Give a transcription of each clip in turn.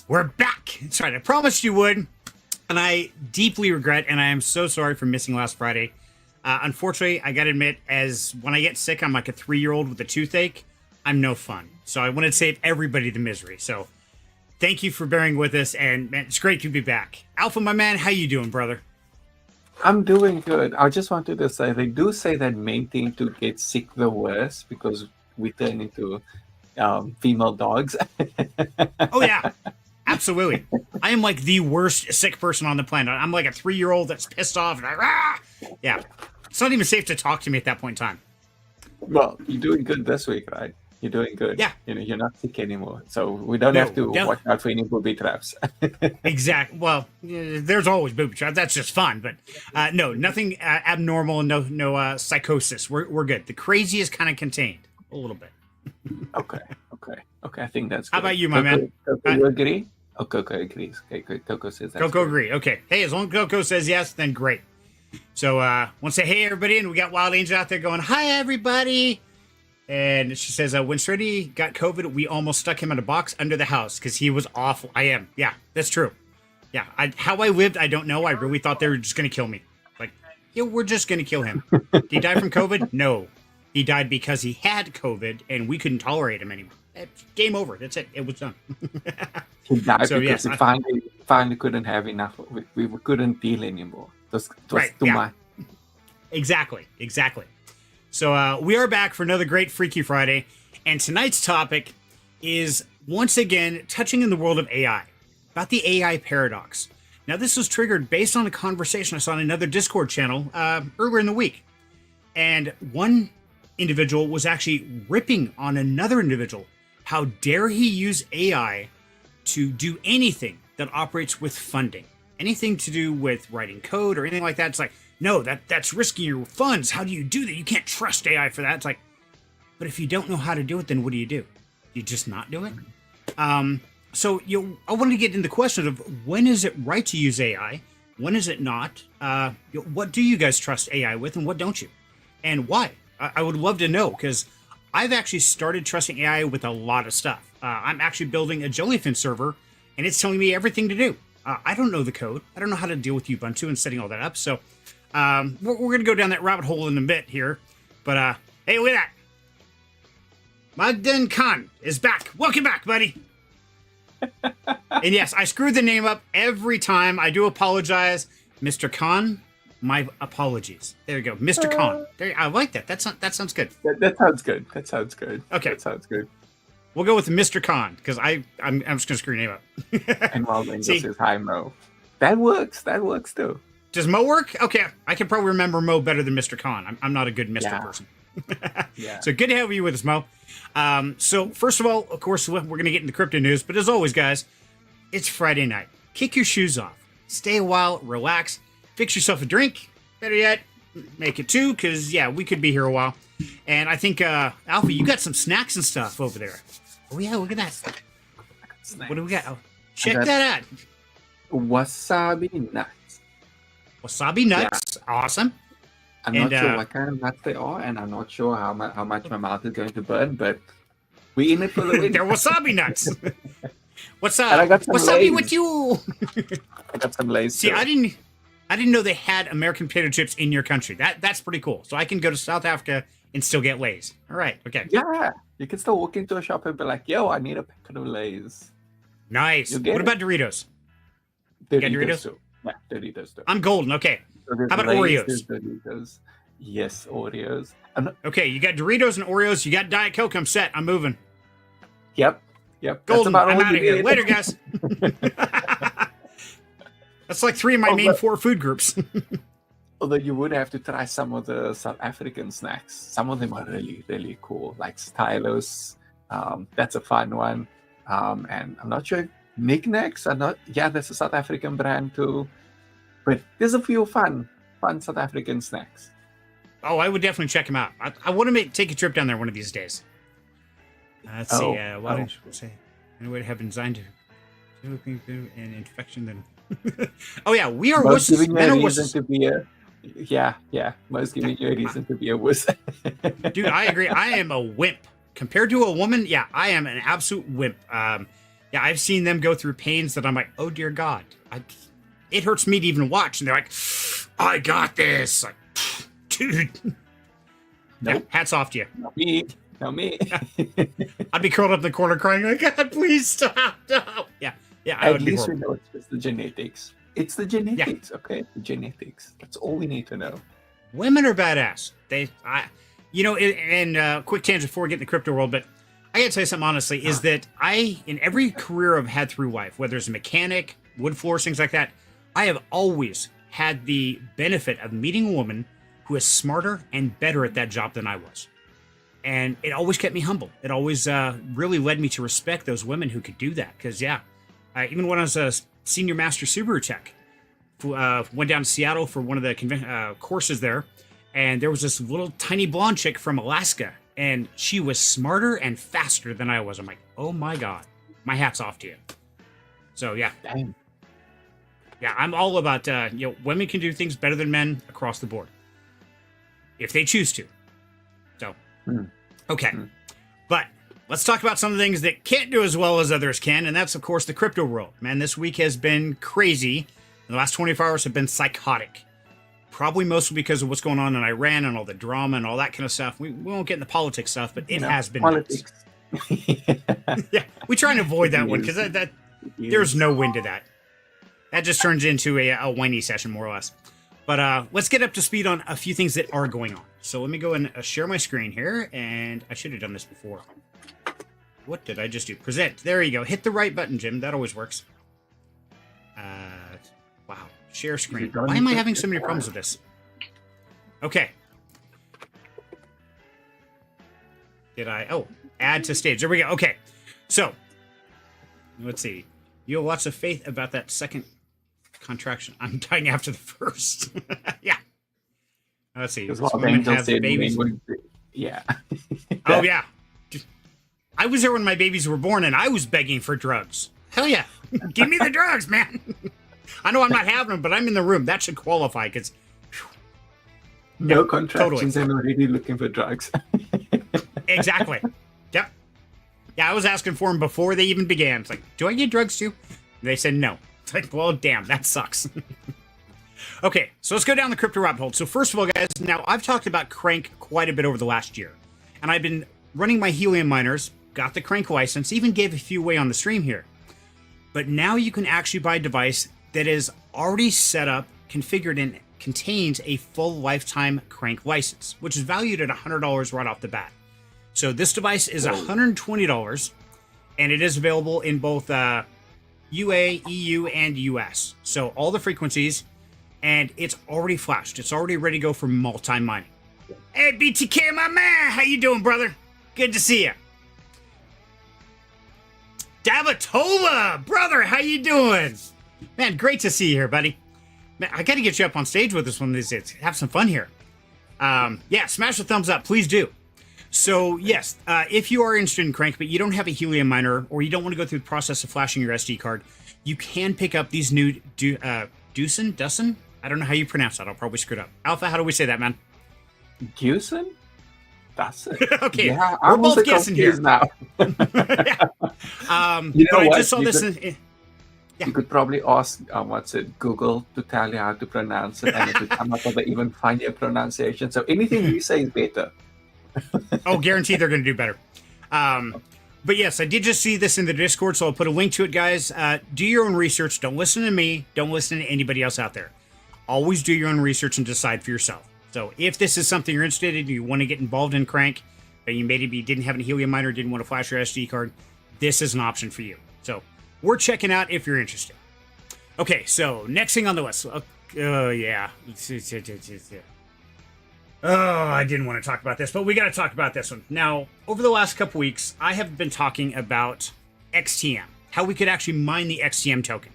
We're back. That's right. I promised you would. And I deeply regret, and I am so sorry for missing last Friday. Unfortunately, I got to admit, as when I get sick, I'm like a 3-year-old with a toothache. I'm no fun. So I wanted to save everybody the misery. So thank you for bearing with us, and man, it's great to be back. Alpha, my man, how you doing, brother? I'm doing good. I just wanted to say, they do say that men tend to get sick the worst because we turn into female dogs. Oh, yeah. Absolutely. I am like the worst sick person on the planet. I'm like a 3-year-old that's pissed off. And like, ah! Yeah. It's not even safe to talk to me at that point in time. Well, you're doing good this week, right? You're doing good. Yeah. You know, you're not sick anymore. So we don't have to watch out for any booby traps. Exactly. Well, there's always booby traps. That's just fun. But no, nothing abnormal. No psychosis. We're good. The crazy is kind of contained a little bit. Okay. I think that's good. How about you, my man? Coco, you agree? Oh, Coco agrees. Okay, good. Coco says that. Coco agree. Okay. Hey, as long as Coco says yes, then great. So want to say hey, everybody. And we got Wild Angel out there going, hi, everybody. And she says, when Shreddy got COVID, we almost stuck him in a box under the house because he was awful. I am. Yeah, that's true. Yeah. How I lived, I don't know. I really thought they were just going to kill me. Like, yeah, we're just going to kill him. Did he die from COVID? No. He died because he had COVID and we couldn't tolerate him anymore. Game over. That's it. It was done. He died because he finally couldn't have enough. We couldn't deal anymore. It was too much. Exactly. So we are back for another great Freaky Friday. And tonight's topic is, once again, touching in the world of AI. About the AI paradox. Now, this was triggered based on a conversation I saw on another Discord channel earlier in the week. And one individual was actually ripping on another individual. How dare he use AI to do anything that operates with funding? Anything to do with writing code or anything like that. It's like, no, that's risking your funds. How do you do that? You can't trust AI for that. It's like, but if you don't know how to do it, then what do? You just not do it? So I wanted to get into the question of when is it right to use AI? When is it not? What do you guys trust AI with and what don't you? And why? I would love to know, because I've actually started trusting AI with a lot of stuff. I'm actually building a Jellyfin server, and it's telling me everything to do. I don't know the code. I don't know how to deal with Ubuntu and setting all that up. So we're going to go down that rabbit hole in a bit here. But hey, look at that. Magden Khan is back. Welcome back, buddy. And yes, I screwed the name up every time. I do apologize. Mr. Khan, my apologies. There you go. Mr. Khan. I like that. That sounds good. That sounds good. That sounds good. Okay. That sounds good. We'll go with Mr. Khan, because I'm just going to screw your name up. And Wild Angel says, hi, Mo. That works. That works, too. Does Mo work? Okay. I can probably remember Mo better than Mr. Khan. I'm not a good Mr. person. Yeah. So good to have you with us, Mo. So first of all, of course, we're going to get into crypto news. But as always, guys, it's Friday night. Kick your shoes off. Stay a while. Relax. Fix yourself a drink. Better yet, make it 2, because, yeah, we could be here a while. And I think, Alpha, you got some snacks and stuff over there. Oh, yeah, look at that. What do we got? Oh, check that out. Wasabi nuts. Wasabi nuts. Yeah. Awesome. I'm not sure what kind of nuts they are, and I'm not sure how much my mouth is going to burn, but we in it for the win. They're wasabi nuts. What's up? Wasabi with you. I got some Lays. See, I didn't know they had American potato chips in your country. That's pretty cool. So I can go to South Africa and still get Lays. All right. Okay. Yeah. You can still walk into a shop and be like, yo, I need a packet of Lays. Nice. What about Doritos? You got Doritos? Too. Yeah, Doritos too. I'm golden. Okay. So how about Lays, Oreos? Doritos. Yes, Oreos. Okay, you got Doritos and Oreos. You got Diet Coke. I'm set. I'm moving. Yep. Golden. I'm out of here. Later, guys. That's like 3 of my main 4 food groups. Although you would have to try some of the South African snacks. Some of them are really, really cool, like Stylos. That's a fun one. And I'm not sure if Knickknacks are not. Yeah, that's a South African brand too. But there's a few fun South African snacks. Oh, I would definitely check them out. I want to take a trip down there one of these days. Let's see. What did you say? Anyway, have been designed to an infection then. Oh yeah, we are most giving you a reason to be a. Yeah. Most giving you a reason to be a wuss. Dude, I agree. I am a wimp compared to a woman. Yeah, I am an absolute wimp. Yeah, I've seen them go through pains that I'm like, oh dear God, it hurts me to even watch. And they're like, I got this. Like, dude. Nope. Yeah, hats off to you. Not me. Not me. I'd be curled up in the corner crying, like, God, please stop. No. Yeah. Yeah, I At would be least we horrible. know it's just the genetics. It's the genetics, okay? The genetics. That's all we need to know. Women are badass. Quick tangent before we get in the crypto world, but I gotta tell you something honestly, is that in every career I've had through life, whether it's a mechanic, wood floors, things like that, I have always had the benefit of meeting a woman who is smarter and better at that job than I was. And it always kept me humble. It always really led me to respect those women who could do that. Because, even when I was a senior master Subaru tech, went down to Seattle for one of the courses there, and there was this little tiny blonde chick from Alaska, and she was smarter and faster than I was. I'm like, oh my God, my hat's off to you. So, yeah. Damn. Yeah, I'm all about, women can do things better than men across the board. If they choose to. So, okay. But let's talk about some of the things that can't do as well as others can, and that's, of course, the crypto world. Man, this week has been crazy. The last 24 hours have been psychotic. Probably mostly because of what's going on in Iran and all the drama and all that kind of stuff. We won't get into politics stuff, but it has been politics. Yeah, we try and avoid that one because that there's no wind to that. That just turns into a whiny session, more or less. But let's get up to speed on a few things that are going on. So let me go and share my screen here, and I should have done this before. What did I just do? Present. There you go. Hit the right button, Jim. That always works. Wow. Share screen. Why am I having so many problems with this? Okay. Add to stage. There we go. Okay. So, let's see. You have lots of faith about that second contraction. I'm dying after the first. Yeah. Let's see. Women have babies. Yeah. Oh, yeah. I was there when my babies were born, and I was begging for drugs. Hell yeah. Give me the drugs, man. I know I'm not having them, but I'm in the room. That should qualify, because... No contractions, totally. I'm already looking for drugs. Exactly. Yep. Yeah, I was asking for them before they even began. It's like, do I get drugs too? They said no. It's like, well, damn, that sucks. Okay, so let's go down the crypto rabbit hole. So first of all, guys, now I've talked about Crankk quite a bit over the last year. And I've been running my Helium miners, got the Crankk license, even gave a few away on the stream here. But now you can actually buy a device that is already set up, configured, and contains a full lifetime Crankk license, which is valued at $100 right off the bat. So this device is $120, and it is available in both UA, EU, and US. So all the frequencies, and it's already flashed. It's already ready to go for multi-mining. Hey, BTK, my man! How you doing, brother? Good to see you. Davatola, brother, how you doing? Man, great to see you here, buddy. Man, I got to get you up on stage with us one of these days. Have some fun here. Yeah, smash the thumbs up. Please do. So, yes, if you are interested in Crankk, but you don't have a Helium miner, or you don't want to go through the process of flashing your SD card, you can pick up these new Dusen? I don't know how you pronounce that. I'll probably screw it up. Alpha, how do we say that, man? Dusen? That's it. Okay, yeah, we're both guessing here. Now. Yeah. You know but what? I just saw this. Yeah. You could probably ask, Google to tell you how to pronounce it, and it would come up with even funnier pronunciation. So anything you say is better. Oh, guarantee they're going to do better. But yes, I did just see this in the Discord, so I'll put a link to it, guys. Do your own research. Don't listen to me. Don't listen to anybody else out there. Always do your own research and decide for yourself. So if this is something you're interested in, you want to get involved in Crankk, but you maybe didn't have a Helium miner, didn't want to flash your SD card, this is an option for you. So we're checking out if you're interested. Okay, so next thing on the list. Yeah. Oh, I didn't want to talk about this, but we got to talk about this one. Now, over the last couple weeks, I have been talking about XTM, how we could actually mine the XTM token.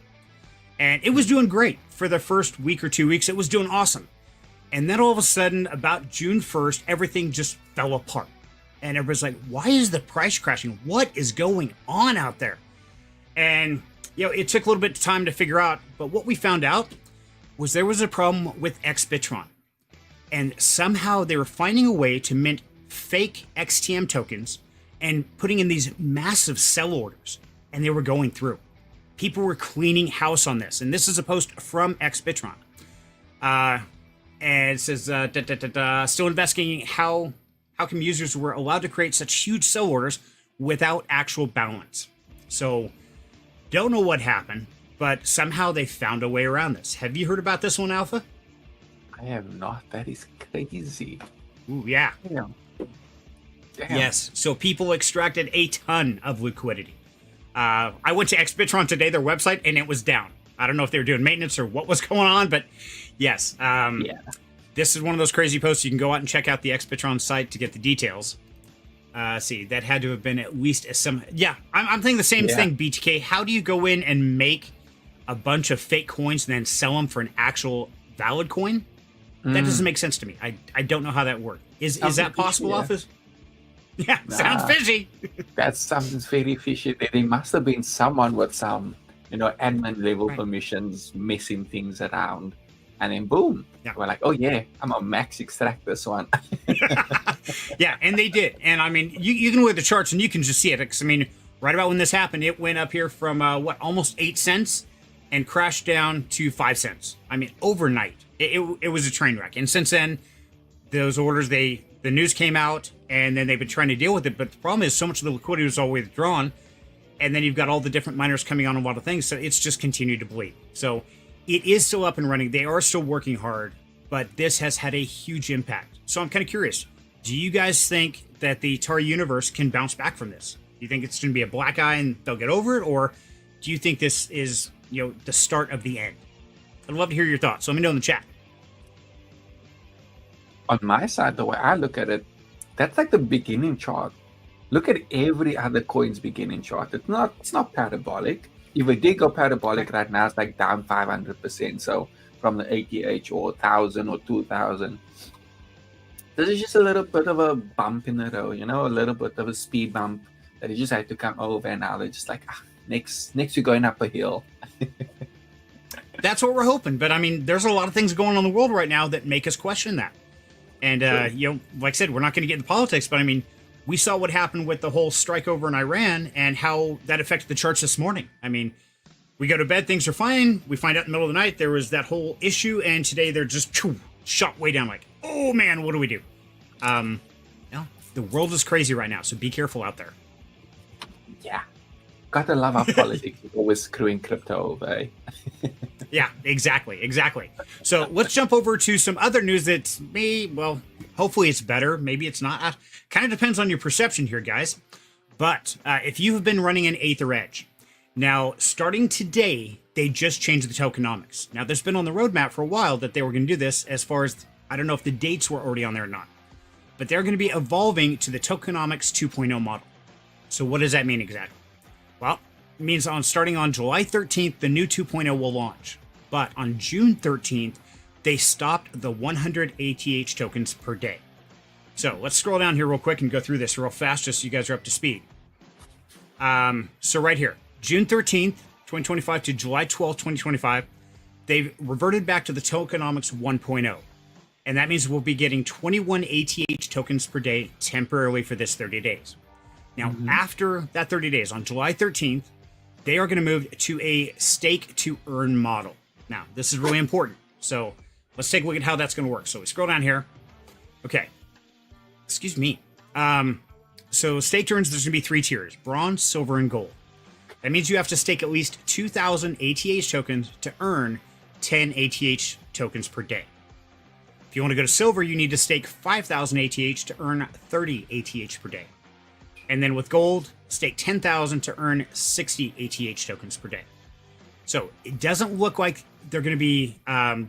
And it was doing great for the first week or 2 weeks. It was doing awesome. And then all of a sudden, about June 1st, everything just fell apart. And everybody's like, why is the price crashing? What is going on out there? And, it took a little bit of time to figure out. But what we found out was there was a problem with XBitron. And somehow they were finding a way to mint fake XTM tokens and putting in these massive sell orders. and they were going through. People were cleaning house on this. And this is a post from Xbitron. And it says, still investigating how come users were allowed to create such huge sell orders without actual balance. So, don't know what happened, but somehow they found a way around this. Have you heard about this one, Alpha? I have not. That is crazy. Ooh, yeah. Damn. Yes. So people extracted a ton of liquidity. I went to Xbitron today, their website, and it was down. I don't know if they were doing maintenance or what was going on, but yes. This is one of those crazy posts. You can go out and check out the Xbitron site to get the details. See, that had to have been at least some. Yeah, I'm thinking the same thing, BTK. How do you go in and make a bunch of fake coins and then sell them for an actual valid coin? That doesn't make sense to me. I don't know how that works. Is that possible, Office? Yeah, sounds fishy. That's something very fishy. There must have been someone with some, admin level permissions messing things around. And then boom, we're like, oh yeah, I'm a max extract this one. Yeah, and they did. And I mean, you can look at the charts and you can just see it. Because I mean, right about when this happened, it went up here from almost 8 cents and crashed down to 5 cents. I mean, overnight, it was a train wreck. And since then, those orders, the news came out, and then they've been trying to deal with it. But the problem is, so much of the liquidity was all withdrawn, and then you've got all the different miners coming on a lot of things, so it's just continued to bleed. So it is still up and running. They are still working hard, but this has had a huge impact. So I'm kind of curious. Do you guys think that the Tar universe can bounce back from this? Do you think it's going to be a black eye and they'll get over it? Or do you think this is, the start of the end? I'd love to hear your thoughts. Let me know in the chat. On my side, the way I look at it, that's like the beginning chart. Look at every other coin's beginning chart. It's not parabolic. If it did go parabolic right now, it's like down 500%. So from the ATH or 1,000 or 2,000. This is just a little bit of a bump in the road, a little bit of a speed bump that you just had to come over, and now they're just like, next you're going up a hill. That's what we're hoping. But I mean, there's a lot of things going on in the world right now that make us question that. And, like I said, we're not going to get into politics, but I mean, we saw what happened with the whole strike over in Iran and how that affected the charts this morning. I mean, we go to bed, things are fine. We find out in the middle of the night there was that whole issue, and today they're just shot way down like, oh man, what do we do? The world is crazy right now, so be careful out there. Yeah. Gotta love our politics. Always screwing crypto over. Yeah, exactly. So let's jump over to some other news that hopefully it's better. Maybe it's not. Kind of depends on your perception here, guys. But if you have been running an Aethir Edge, now starting today, they just changed the tokenomics. Now, there's been on the roadmap for a while that they were going to do this as far as, I don't know if the dates were already on there or not. But they're going to be evolving to the tokenomics 2.0 model. So what does that mean exactly? Well, it means starting on July 13th, the new 2.0 will launch. But on June 13th, they stopped the 100 ATH tokens per day. So let's scroll down here real quick and go through this real fast just so you guys are up to speed. So right here, June 13th, 2025 to July 12th, 2025, they've reverted back to the tokenomics 1.0. And that means we'll be getting 21 ATH tokens per day temporarily for this 30 days. Now, after that 30 days, on July 13th, they are going to move to a stake to earn model. Now, this is really important. So let's take a look at how that's going to work. So we scroll down here. Okay. Excuse me. So stake to earns, there's going to be 3 tiers: bronze, silver, and gold. That means you have to stake at least 2,000 ATH tokens to earn 10 ATH tokens per day. If you want to go to silver, you need to stake 5,000 ATH to earn 30 ATH per day. And then with gold, stake 10,000 to earn 60 ATH tokens per day. So it doesn't look like they're going to be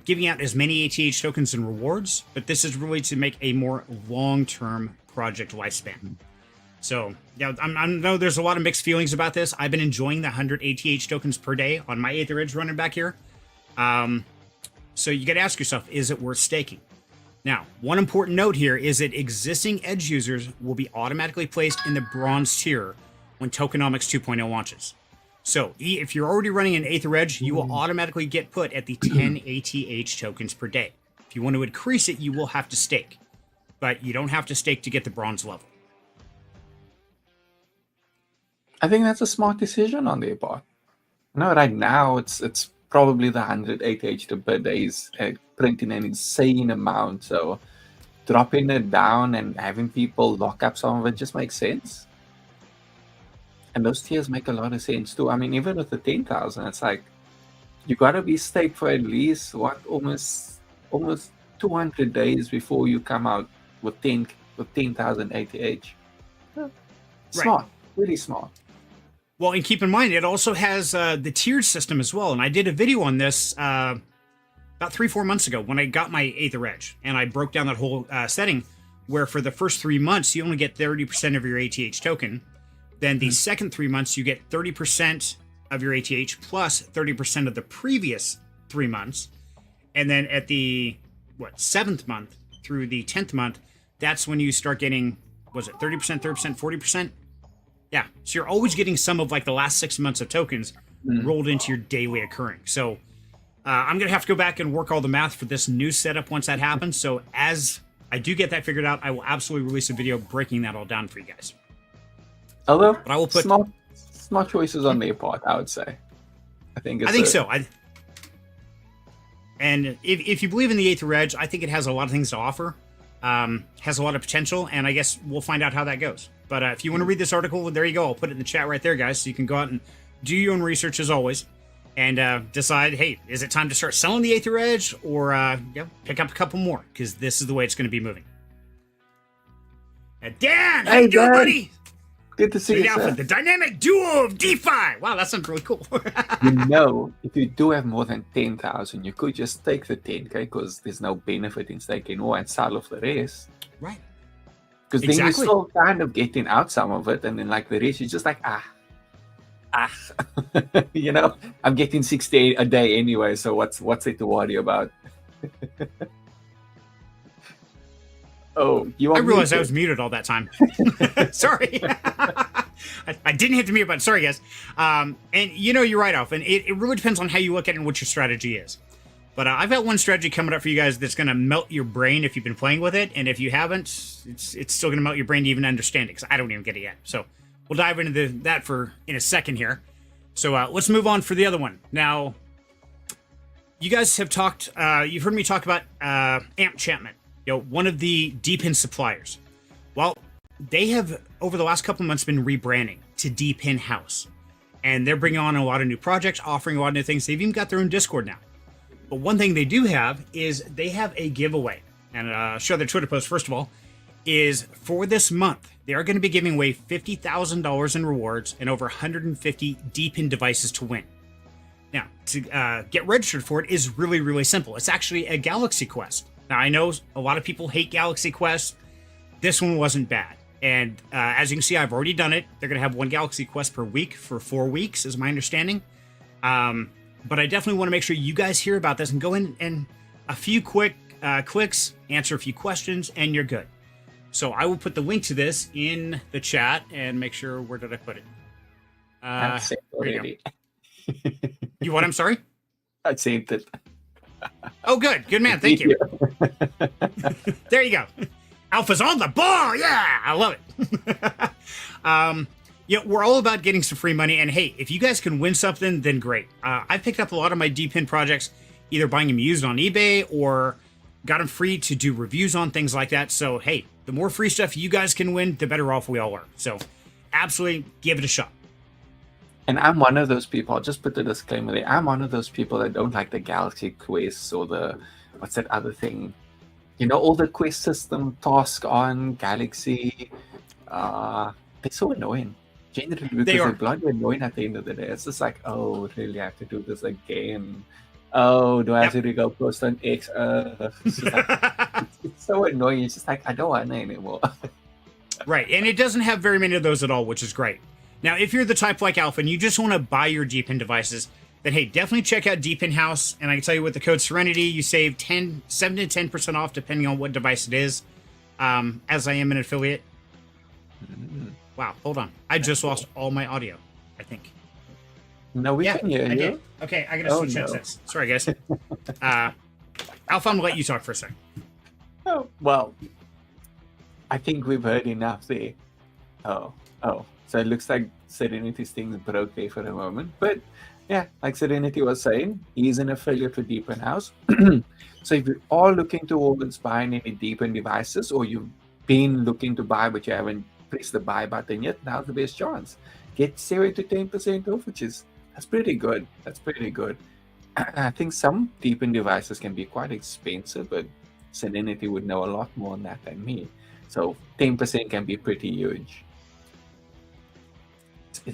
giving out as many ATH tokens and rewards, but this is really to make a more long-term project lifespan. So I know there's a lot of mixed feelings about this. I've been enjoying the 100 ATH tokens per day on my Aethir Edge running back here. So you got to ask yourself, is it worth staking? Now, one important note here is that existing Edge users will be automatically placed in the bronze tier when Tokenomics 2.0 launches. So if you're already running an Aethir Edge, you will automatically get put at the 10 ATH tokens per day. If you want to increase it, you will have to stake, but you don't have to stake to get the bronze level. I think that's a smart decision on their part. No, right now it's probably the 180H to per day is printing an insane amount. So dropping it down and having people lock up some of it just makes sense. And those tiers make a lot of sense too. I mean, even with the 10,000, it's like you gotta be staked for at least almost 200 days before you come out with 10,000 ATH. Smart, really smart. Well, and keep in mind, it also has the tiered system as well. And I did a video on this about 3-4 months ago when I got my Aethir Edge. And I broke down that whole setting where for the first 3 months, you only get 30% of your ATH token. Then the second 3 months, you get 30% of your ATH plus 30% of the previous 3 months. And then at the, 7th month through the 10th month, that's when you start getting, was it 30%, 30%, 40%? Yeah, so you're always getting some of like the last 6 months of tokens rolled into your daily occurring. So I'm going to have to go back and work all the math for this new setup once that happens. So as I do get that figured out, I will absolutely release a video breaking that all down for you guys. Although, but I will put smart choices on their part, I would say. I think so. And if you believe in the Aethir Edge, I think it has a lot of things to offer. Has a lot of potential, and I guess we'll find out how that goes. But if you want to read this article, there you go. I'll put it in the chat right there, guys, so you can go out and do your own research as always, and decide, hey, is it time to start selling the Aethir Edge, or pick up a couple more, because this is the way it's going to be moving. And Dan, how you doing, buddy? Good to see you, sir. The dynamic duo of DeFi. Wow, that sounds really cool. If you do have more than 10,000, you could just take the 10K because there's no benefit in staking more and sell off the rest. Right. Because then you're still kind of getting out some of it, and then like the rest, you're just like, I'm getting 60 a day anyway, so what's it to worry about? Oh, I realized I was muted all that time. Sorry. I didn't hit the mute button. Sorry, guys. And you're right, Alf. And it really depends on how you look at it and what your strategy is. But I've got one strategy coming up for you guys that's going to melt your brain if you've been playing with it. And if you haven't, it's still going to melt your brain to even understand it, because I don't even get it yet. So we'll dive into that in a second here. So let's move on for the other one. Now, you guys have talked, you've heard me talk about Amp Chapman. One of the DePIN suppliers. Well, they have, over the last couple of months, been rebranding to DePIN House. And they're bringing on a lot of new projects, offering a lot of new things. They've even got their own Discord now. But one thing they do have is they have a giveaway. And I'll show their Twitter post, first of all, is for this month, they are going to be giving away $50,000 in rewards and over 150 DePIN devices to win. Now, to get registered for it is really, really simple. It's actually a Galaxy Quest. Now, I know a lot of people hate Galaxy Quest. This one wasn't bad. And as you can see, I've already done it. They're going to have one Galaxy Quest per week for 4 weeks, is my understanding. But I definitely want to make sure you guys hear about this and go in and a few quick clicks, answer a few questions, and you're good. So I will put the link to this in the chat and make sure, where did I put it? I've saved already. You what? I'm sorry? I saved it. Oh, good. Good man. Thank you. There you go. Alpha's on the ball. Yeah, I love it. We're all about getting some free money. And hey, if you guys can win something, then great. I picked up a lot of my DePIN projects, either buying them used on eBay or got them free to do reviews on, things like that. So, hey, the more free stuff you guys can win, the better off we all are. So absolutely give it a shot. And I'm one of those people, I'll just put the disclaimer there, I'm one of those people that don't like the Galaxy Quests or what's that other thing? All the quest system, task on, Galaxy, they're so annoying. Generally, because they're bloody annoying at the end of the day. It's just like, oh, really, I have to do this again? Oh, do I have to go post on X? It's so annoying. It's just like, I don't want it anymore. Right, and it doesn't have very many of those at all, which is great. Now, if you're the type like Alpha and you just want to buy your DePIN devices, then hey, definitely check out DePIN House. And I can tell you with the code Serenity, you save 7 to 10% off depending on what device it is, as I am an affiliate. Wow, hold on. I just lost all my audio, I think. No, we can hear you. Did. Okay, I got to switch headsets. Sorry, guys. Alpha, I'm going to let you talk for a second. Oh, well, I think we've heard enough there. Oh. So it looks like Serenity's things broke there for a moment. But yeah, like Serenity was saying, he's an affiliate with DePIN House. So if you are looking towards buying any DePIN devices, or you've been looking to buy but you haven't pressed the buy button yet, now's the best chance. Get 0 to 10% off, that's pretty good. That's pretty good. I think some DePIN devices can be quite expensive, but Serenity would know a lot more on that than me. So 10% can be pretty huge.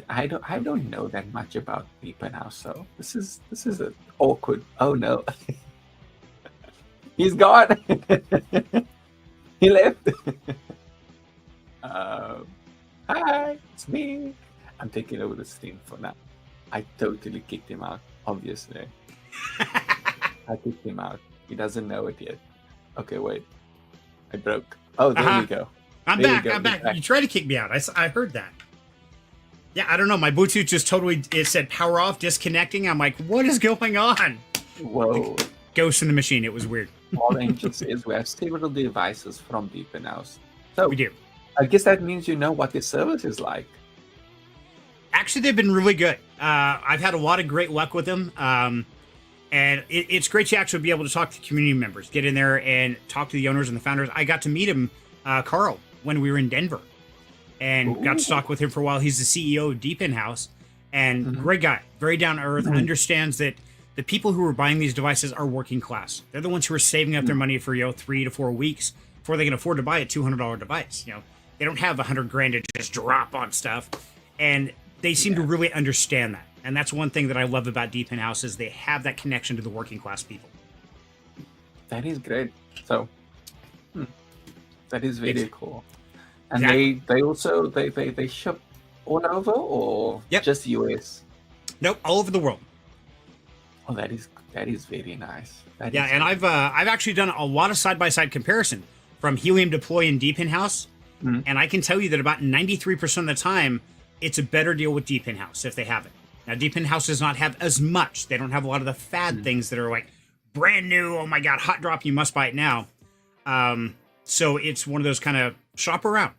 I don't know that much about DePIN House, so this is an awkward. Oh no, he's gone. He left. Hi, it's me. I'm taking over the stream for now. I totally kicked him out. Obviously, I kicked him out. He doesn't know it yet. Okay, wait. I broke. Oh, there we go. I'm There back. I'm back. You tried to kick me out. I heard that. Yeah, I don't know. My Bluetooth just totally, it said power off, disconnecting. I'm like, what is going on? Whoa. Ghost in the machine. It was weird. All Angel says we have several devices from DePIN House. So We do. I guess that means you know what the service is like. Actually, they've been really good. I've had a lot of great luck with them. And it's great to actually be able to talk to community members, get in there and talk to the owners and the founders. I got to meet him, Carl, when we were in Denver. And got to talk with him for a while. He's the CEO of DePIN House, and great guy, very down to earth. Understands that the people who are buying these devices are working class. They're the ones who are saving up their money for 3 to 4 weeks before they can afford to buy a $200 device. They don't have $100,000 to just drop on stuff, and they seem to really understand that. And that's one thing that I love about DePIN House is they have that connection to the working class people. That is great. So that is very cool. And Exactly. they also they ship all over, or just US? Nope, all over the world. Oh, that is very nice. And I've actually done a lot of side-by-side comparison from Helium Deploy and DePIN House, and I can tell you that about 93% of the time, it's a better deal with DePIN House if they have it. Now, DePIN House does not have as much. They don't have a lot of the fad things that are like brand new. Oh my God, hot drop! You must buy it now. So it's one of those kind of shop around.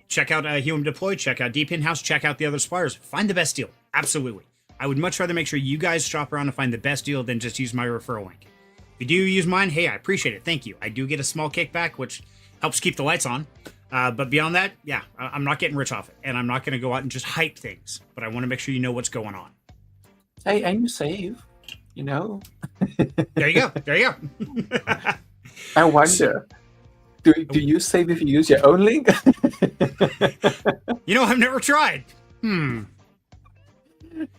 Check out Helium Deploy, check out DePIN House, check out the other suppliers. Find the best deal. Absolutely. I would much rather make sure you guys shop around and find the best deal than just use my referral link. If you do use mine, hey, I appreciate it. Thank you. I do get a small kickback, which helps keep the lights on. But beyond that, I'm not getting rich off it. And I'm not going to go out and just hype things. But I want to make sure you know what's going on. Hey, and you save, There you go. There you go. I wonder, do you save if you use your own link? I've never tried.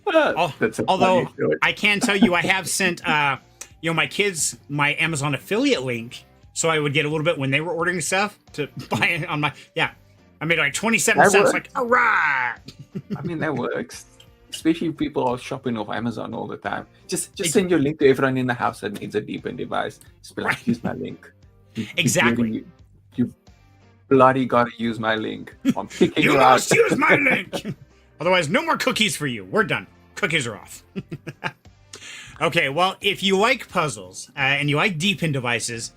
Although I can tell you I have sent my kids my Amazon affiliate link so I would get a little bit when they were ordering stuff to buy it on my I made like 27 cents, like, all right. I mean, that works, especially if people are shopping off Amazon all the time. Just send your link to everyone in the house that needs a DePIN device. Just be like, use my link. Exactly. You bloody gotta use my link. I'm kicking you You out. must use my link. Otherwise, no more cookies for you. We're done. Cookies are off. Okay, well, if you like puzzles and you like DePIN devices,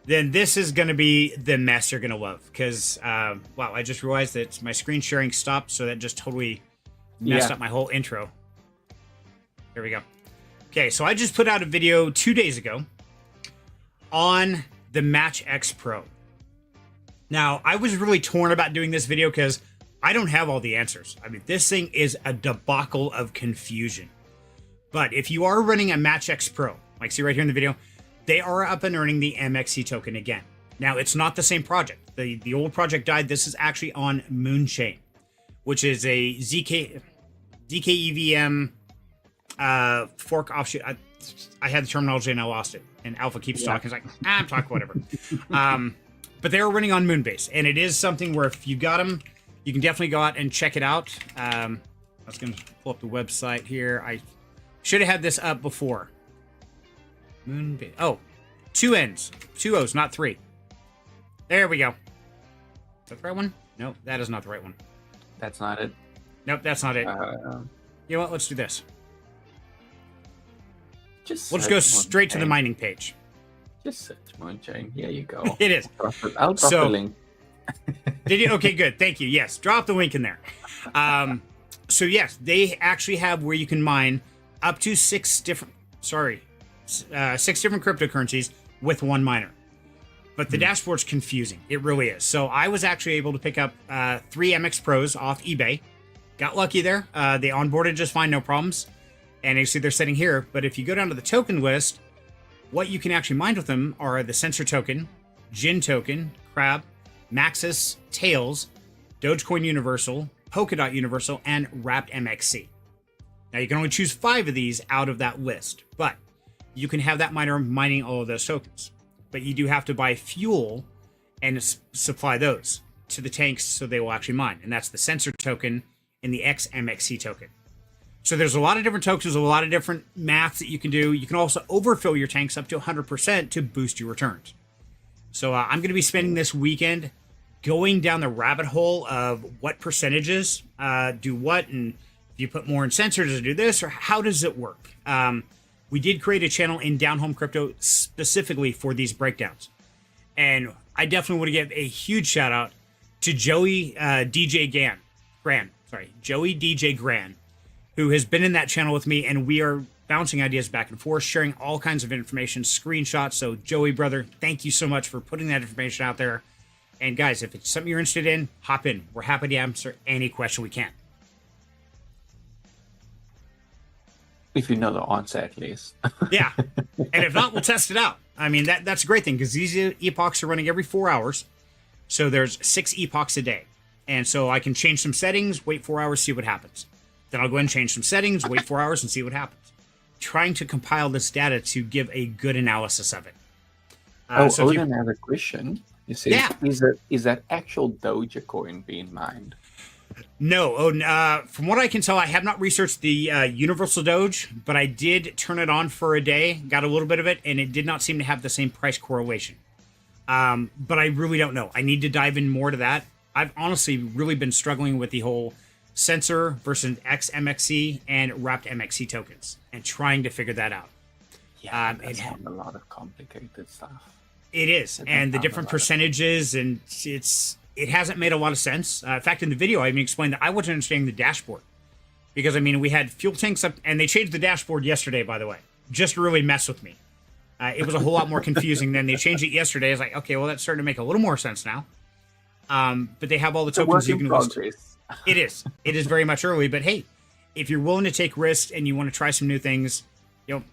then this is going to be the mess you're going to love. Because, wow, I just realized that my screen sharing stopped, so that just totally messed up my whole intro. Here we go. Okay, so I just put out a video 2 days ago on the MatchX Pro. Now, I was really torn about doing this video because I don't have all the answers. I mean, this thing is a debacle of confusion. But if you are running a MatchX Pro, like see right here in the video, they are up and earning the MXC token again. Now, it's not the same project. The old project died. This is actually on Moonchain, which is a ZKEVM fork offshoot. I had the terminology and I lost it. And Alpha keeps talking. It's like, I'm talking whatever. But they are running on Moonbase. And it is something where if you got them, you can definitely go out and check it out. I was going to pull up the website here. I should have had this up before. Moonbase. Oh, 2 N's. 2 O's, not 3. There we go. Is that the right one? No, that is not the right one. That's not it. Nope, that's not it. You know what? Let's do this. We'll just go straight to the mining page. Just search Moonchain. Here you go. It is. I'll drop the link. Did you? Okay, good. Thank you. Yes, drop the link in there. So yes, they actually have where you can mine up to six different cryptocurrencies with one miner. But the dashboard's confusing. It really is. So I was actually able to pick up 3 MX Pros off eBay. Got lucky there. They onboarded just fine, no problems. And you see they're sitting here. But if you go down to the token list, what you can actually mine with them are the Sensor token, Jin token, Crab, Maxis, Tails, Dogecoin Universal, Polkadot Universal, and Wrapped MXC. Now you can only choose 5 of these out of that list, but you can have that miner mining all of those tokens. But you do have to buy fuel and supply those to the tanks so they will actually mine. And that's the Sensor token and the XMXC token. So there's a lot of different tokens, a lot of different maths that you can do. You can also overfill your tanks up to 100% to boost your returns. So I'm going to be spending this weekend going down the rabbit hole of what percentages do what, and if you put more in sensors to do this, or how does it work? We did create a channel in Down Home Crypto specifically for these breakdowns. And I definitely want to give a huge shout out to Joey DJ Gran, who has been in that channel with me, and we are bouncing ideas back and forth, sharing all kinds of information, screenshots. So Joey, brother, thank you so much for putting that information out there. And guys, if it's something you're interested in, hop in. We're happy to answer any question we can. If you know the answer, at least. Yeah. And if not, we'll test it out. I mean, that's a great thing because these epochs are running every 4 hours. So there's 6 epochs a day. And so I can change some settings, wait 4 hours, see what happens. Then I'll go ahead and change some settings, wait 4 hours, and see what happens. Trying to compile this data to give a good analysis of it. So Odin has a question. You see, yeah. Is that actual Dogecoin being mined? No. From what I can tell, I have not researched the Universal Doge, but I did turn it on for a day, got a little bit of it, and it did not seem to have the same price correlation. But I really don't know. I need to dive in more to that. I've honestly really been struggling with the whole Sensor versus XMXC and Wrapped MXC tokens and trying to figure that out. Yeah, it's a lot of complicated stuff. It is, and the different percentages, and it hasn't made a lot of sense. In fact, in the video, I even explained that I wasn't understanding the dashboard because, I mean, we had fuel tanks up, and they changed the dashboard yesterday, by the way, just to really mess with me. It was a whole lot more confusing than they changed it yesterday. I was like, okay, well, that's starting to make a little more sense now. But they have all the tokens you can list. It is. It is very much early, but hey, if you're willing to take risks and you want to try some new things,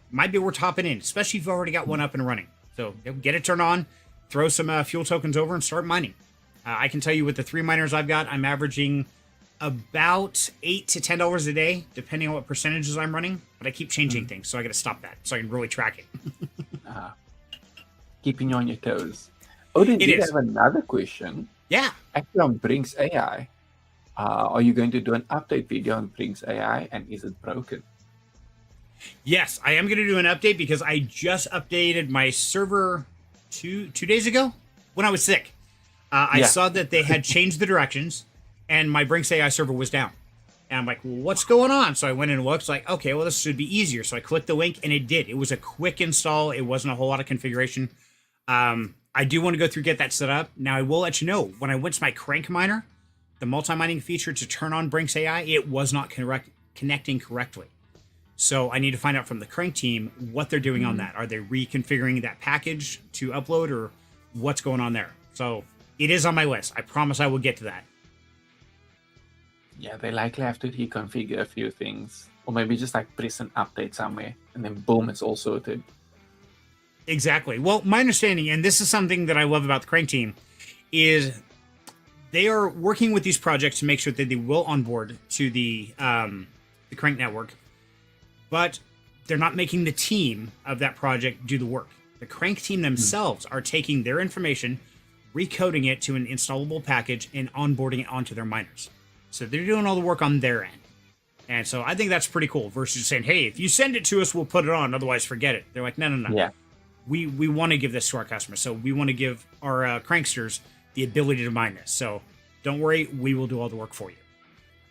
might be worth hopping in, especially if you've already got one up and running. So get it turned on, throw some fuel tokens over, and start mining. I can tell you with the 3 miners I've got, I'm averaging about $8 to $10 a day, depending on what percentages I'm running. But I keep changing things, so I got to stop that so I can really track it. Keeping you on your toes. Odin, did you have another question? Yeah. Actually, on Brinks AI, are you going to do an update video on Brinks AI, and is it broken? Yes, I am going to do an update because I just updated my server two days ago when I was sick. I saw that they had changed the directions, and my Brinks AI server was down. And I'm like, well, what's going on? So I went and looked, like, okay, well, this should be easier. So I clicked the link, and it did. It was a quick install. It wasn't a whole lot of configuration. I do want to go through, get that set up. Now, I will let you know, when I went to my Crankk miner, the multi-mining feature to turn on Brinks AI, it was not connecting correctly. So I need to find out from the Crankk team what they're doing on that. Are they reconfiguring that package to upload, or what's going on there? So it is on my list. I promise I will get to that. Yeah, they likely have to reconfigure a few things. Or maybe just like press an update somewhere, and then boom, it's all sorted. Exactly. Well, my understanding, and this is something that I love about the Crankk team, is they are working with these projects to make sure that they will onboard to the Crankk network, but they're not making the team of that project do the work. The Crankk team themselves are taking their information, recoding it to an installable package, and onboarding it onto their miners. So they're doing all the work on their end. And so I think that's pretty cool versus saying, hey, if you send it to us, we'll put it on. Otherwise, forget it. They're like, no. Yeah. We want to give this to our customers. So we want to give our Cranksters the ability to mine this. So don't worry, we will do all the work for you.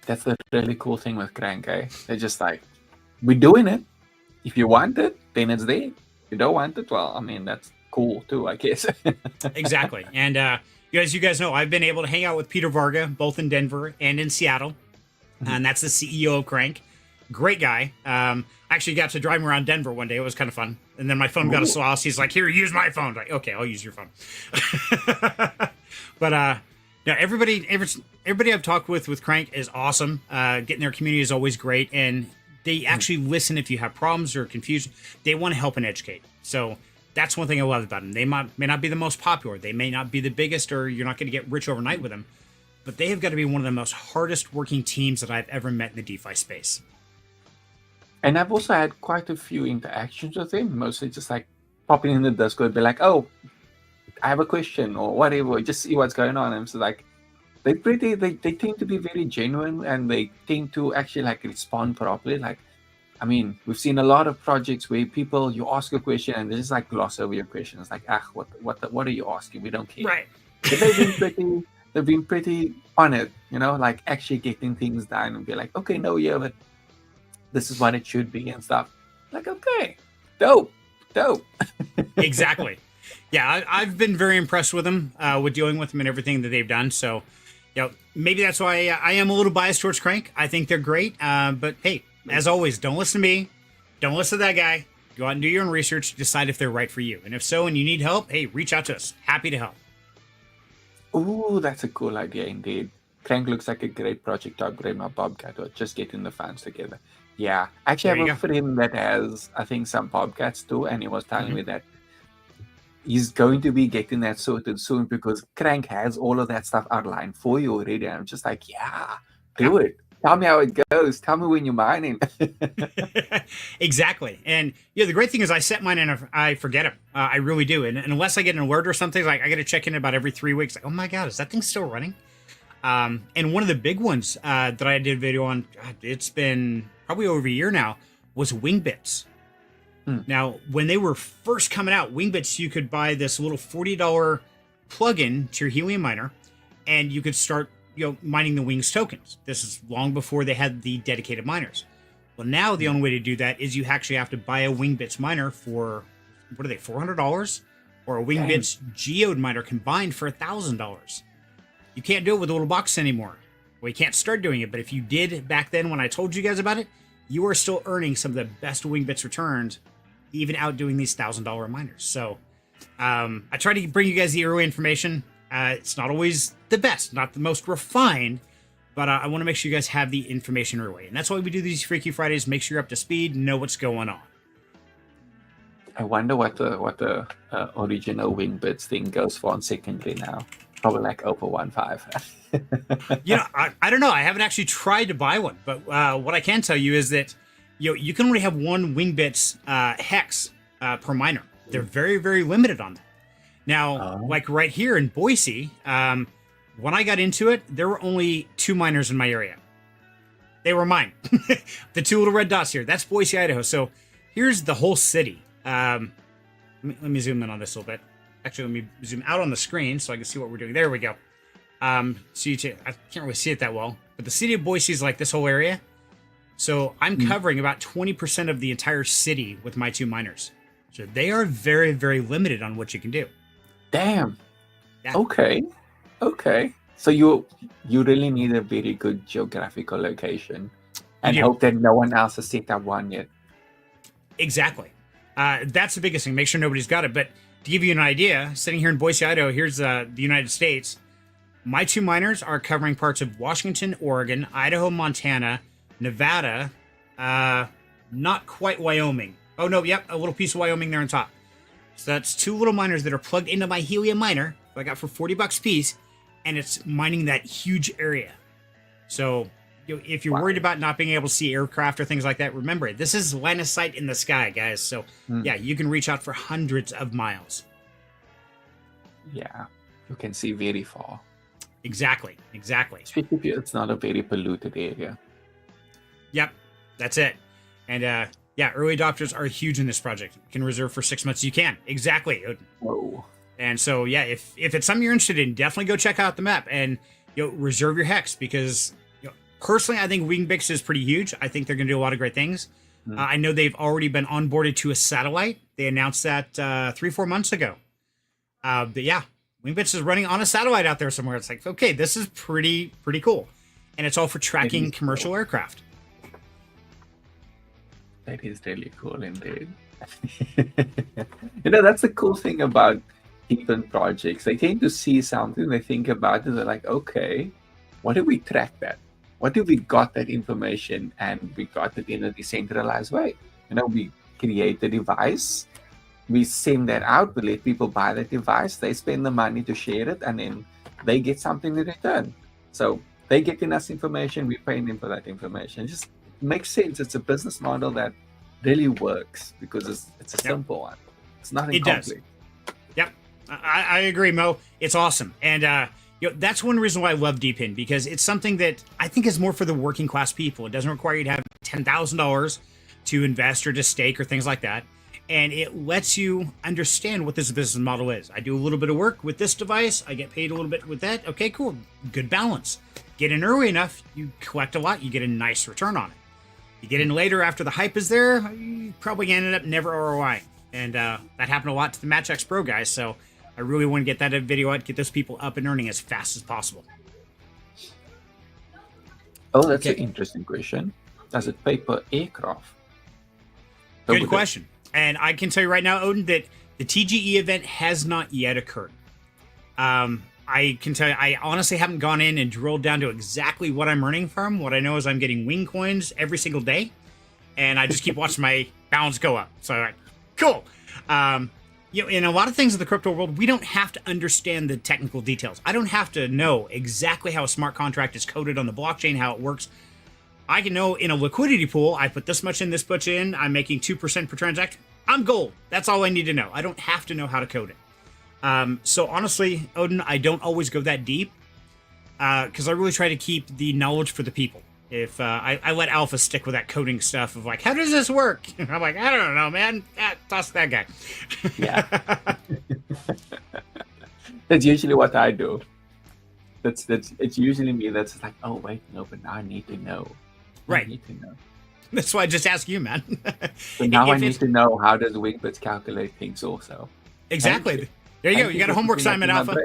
That's the really cool thing with Crankk, eh? They're just like, we're doing it. If you want it, then it's there. If you don't want it, well, I mean, that's cool too, I guess. Exactly. And as you guys know, I've been able to hang out with Peter Varga, both in Denver and in Seattle. and that's the CEO of Crankk. Great guy. Actually got to drive him around Denver one day. It was kind of fun. And then my phone got a sauce. He's like, "Here, use my phone." Like, okay, I'll use your phone. But no, everybody I've talked with Crankk is awesome. Getting their community is always great, and they actually listen if you have problems or confusion. They want to help and educate. So that's one thing I love about them. They may not be the most popular. They may not be the biggest, or you're not going to get rich overnight with them. But they have got to be one of the most hardest working teams that I've ever met in the DeFi space. And I've also had quite a few interactions with him, mostly just like popping in the Discord, be like, "Oh, I have a question," or whatever, just see what's going on. And so like, they tend to be very genuine, and they tend to actually like respond properly. Like, I mean, we've seen a lot of projects where you ask a question and they just like gloss over your question. It's like, what are you asking? We don't care. Right. But they've been pretty on it, like actually getting things done and be like, "Okay, no, yeah, but this is what it should be," and stuff. Like, okay, dope. Exactly. Yeah, I've been very impressed with them, with dealing with them and everything that they've done. So, maybe that's why I am a little biased towards Crankk. I think they're great. But hey, as always, don't listen to me. Don't listen to that guy. Go out and do your own research. Decide if they're right for you. And if so, and you need help, hey, reach out to us. Happy to help. Ooh, that's a cool idea indeed. Crankk looks like a great project to upgrade my Bobcat, or just getting the fans together. Yeah, I actually have a friend that has, I think, some Bobcats too, and he was telling me that he's going to be getting that sorted soon because Crankk has all of that stuff outlined for you already. And I'm just like, yeah, do it. Tell me how it goes. Tell me when you're mining. Exactly. And the great thing is I set mine and I forget them. I really do. And unless I get an alert or something, like I got to check in about every 3 weeks. Like, oh my God, is that thing still running? And one of the big ones that I did a video on, it's been probably over a year now, was Wingbits. Now, when they were first coming out, Wingbits, you could buy this little $40 plugin to your Helium miner, and you could start mining the Wings tokens. This is long before they had the dedicated miners. Well, now the only way to do that is you actually have to buy a Wingbits miner for, what are they, $400? Or a Wingbits Geode miner combined for $1,000. You can't do it with a little box anymore. Well, you can't start doing it, but if you did back then when I told you guys about it, you are still earning some of the best Wingbits returns, even outdoing these $1,000 miners. So I try to bring you guys the early information. It's not always the best, not the most refined, but I want to make sure you guys have the information early. And that's why we do these Freaky Fridays. Make sure you're up to speed, know what's going on. I wonder what the original Wingbits thing goes for on secondary now. Probably like over 1.5. I don't know. I haven't actually tried to buy one, but what I can tell you is that you can only have one Wingbits hex per miner. They're very, very limited on that. Now, like right here in Boise, when I got into it, there were only 2 miners in my area. They were mine. The 2 little red dots here. That's Boise, Idaho. So here's the whole city. Let me zoom in on this a little bit. Actually, let me zoom out on the screen so I can see what we're doing. There we go. I can't really see it that well, but the city of Boise is like this whole area. So I'm covering about 20% of the entire city with my 2 miners. So they are very, very limited on what you can do. Damn. Yeah. Okay. So you really need a very good geographical location and hope that no one else has set up one yet. Exactly. That's the biggest thing. Make sure nobody's got it. But to give you an idea, sitting here in Boise, Idaho, here's the United States. My 2 miners are covering parts of Washington, Oregon, Idaho, Montana, Nevada, not quite Wyoming. Oh, no, yep, a little piece of Wyoming there on top. So that's 2 little miners that are plugged into my Helium miner that I got for $40 a piece, and it's mining that huge area. So if you're worried about not being able to see aircraft or things like that, remember, this is line of sight in the sky, guys. So, yeah, you can reach out for hundreds of miles. Yeah, you can see very far. Exactly. Especially if it's not a very polluted area. Yep, that's it. And early adopters are huge in this project. You can reserve for 6 months. You can. Exactly. Whoa. And so, yeah, if it's something you're interested in, definitely go check out the map and reserve your hex because personally, I think Wingbits is pretty huge. I think they're going to do a lot of great things. I know they've already been onboarded to a satellite. They announced that 3-4 months ago. But yeah, Wingbits is running on a satellite out there somewhere. It's like, okay, this is pretty cool. and it's all for tracking commercial aircraft. That is really cool indeed. That's the cool thing about different projects. They tend to see something, they think about it, they're like, okay, what do we track that? What do we got that information, and we got it in a decentralized way? We create the device, we send that out, we let people buy that device, they spend the money to share it, and then they get something in return. So they getting us information, we're paying them for that information. It just makes sense. It's a business model that really works because it's a simple one. It's nothing complex. Yep, I agree, Mo. It's awesome, and that's one reason why I love DePIN, because it's something that I think is more for the working class people. It doesn't require you to have $10,000 to invest or to stake or things like that, and it lets you understand what this business model is. I do a little bit of work with this device, I get paid a little bit with that. Okay, cool, good balance. Get in early enough, you collect a lot, you get a nice return on it. You get in later after the hype is there, you probably ended up never ROI. And that happened a lot to the MatchX Pro guys, so I really want to get that video out, get those people up and earning as fast as possible. Oh, that's an interesting question. Does it pay per aircraft? Good question. And I can tell you right now, Odin, that the TGE event has not yet occurred. I can tell you, I honestly haven't gone in and drilled down to exactly what I'm earning from. What I know is I'm getting wing coins every single day, and I just keep watching my balance go up. So, cool. In a lot of things in the crypto world, we don't have to understand the technical details. I don't have to know exactly how a smart contract is coded on the blockchain, how it works. I can know in a liquidity pool, I put this much in, this much in, I'm making 2% per transaction. I'm gold. That's all I need to know. I don't have to know how to code it. So honestly, Odin, I don't always go that deep because I really try to keep the knowledge for the people. If I let Alpha stick with that coding stuff of like, how does this work? I'm like, I don't know, man. Toss that guy. Yeah. That's usually what I do. It's usually me that's like, oh wait, no, but now I need to know. Right. I need to know. That's why I just ask you, man. So now I need to know, how does Wingbits calculate things also? Exactly. There you go. You got a homework assignment, Alpha.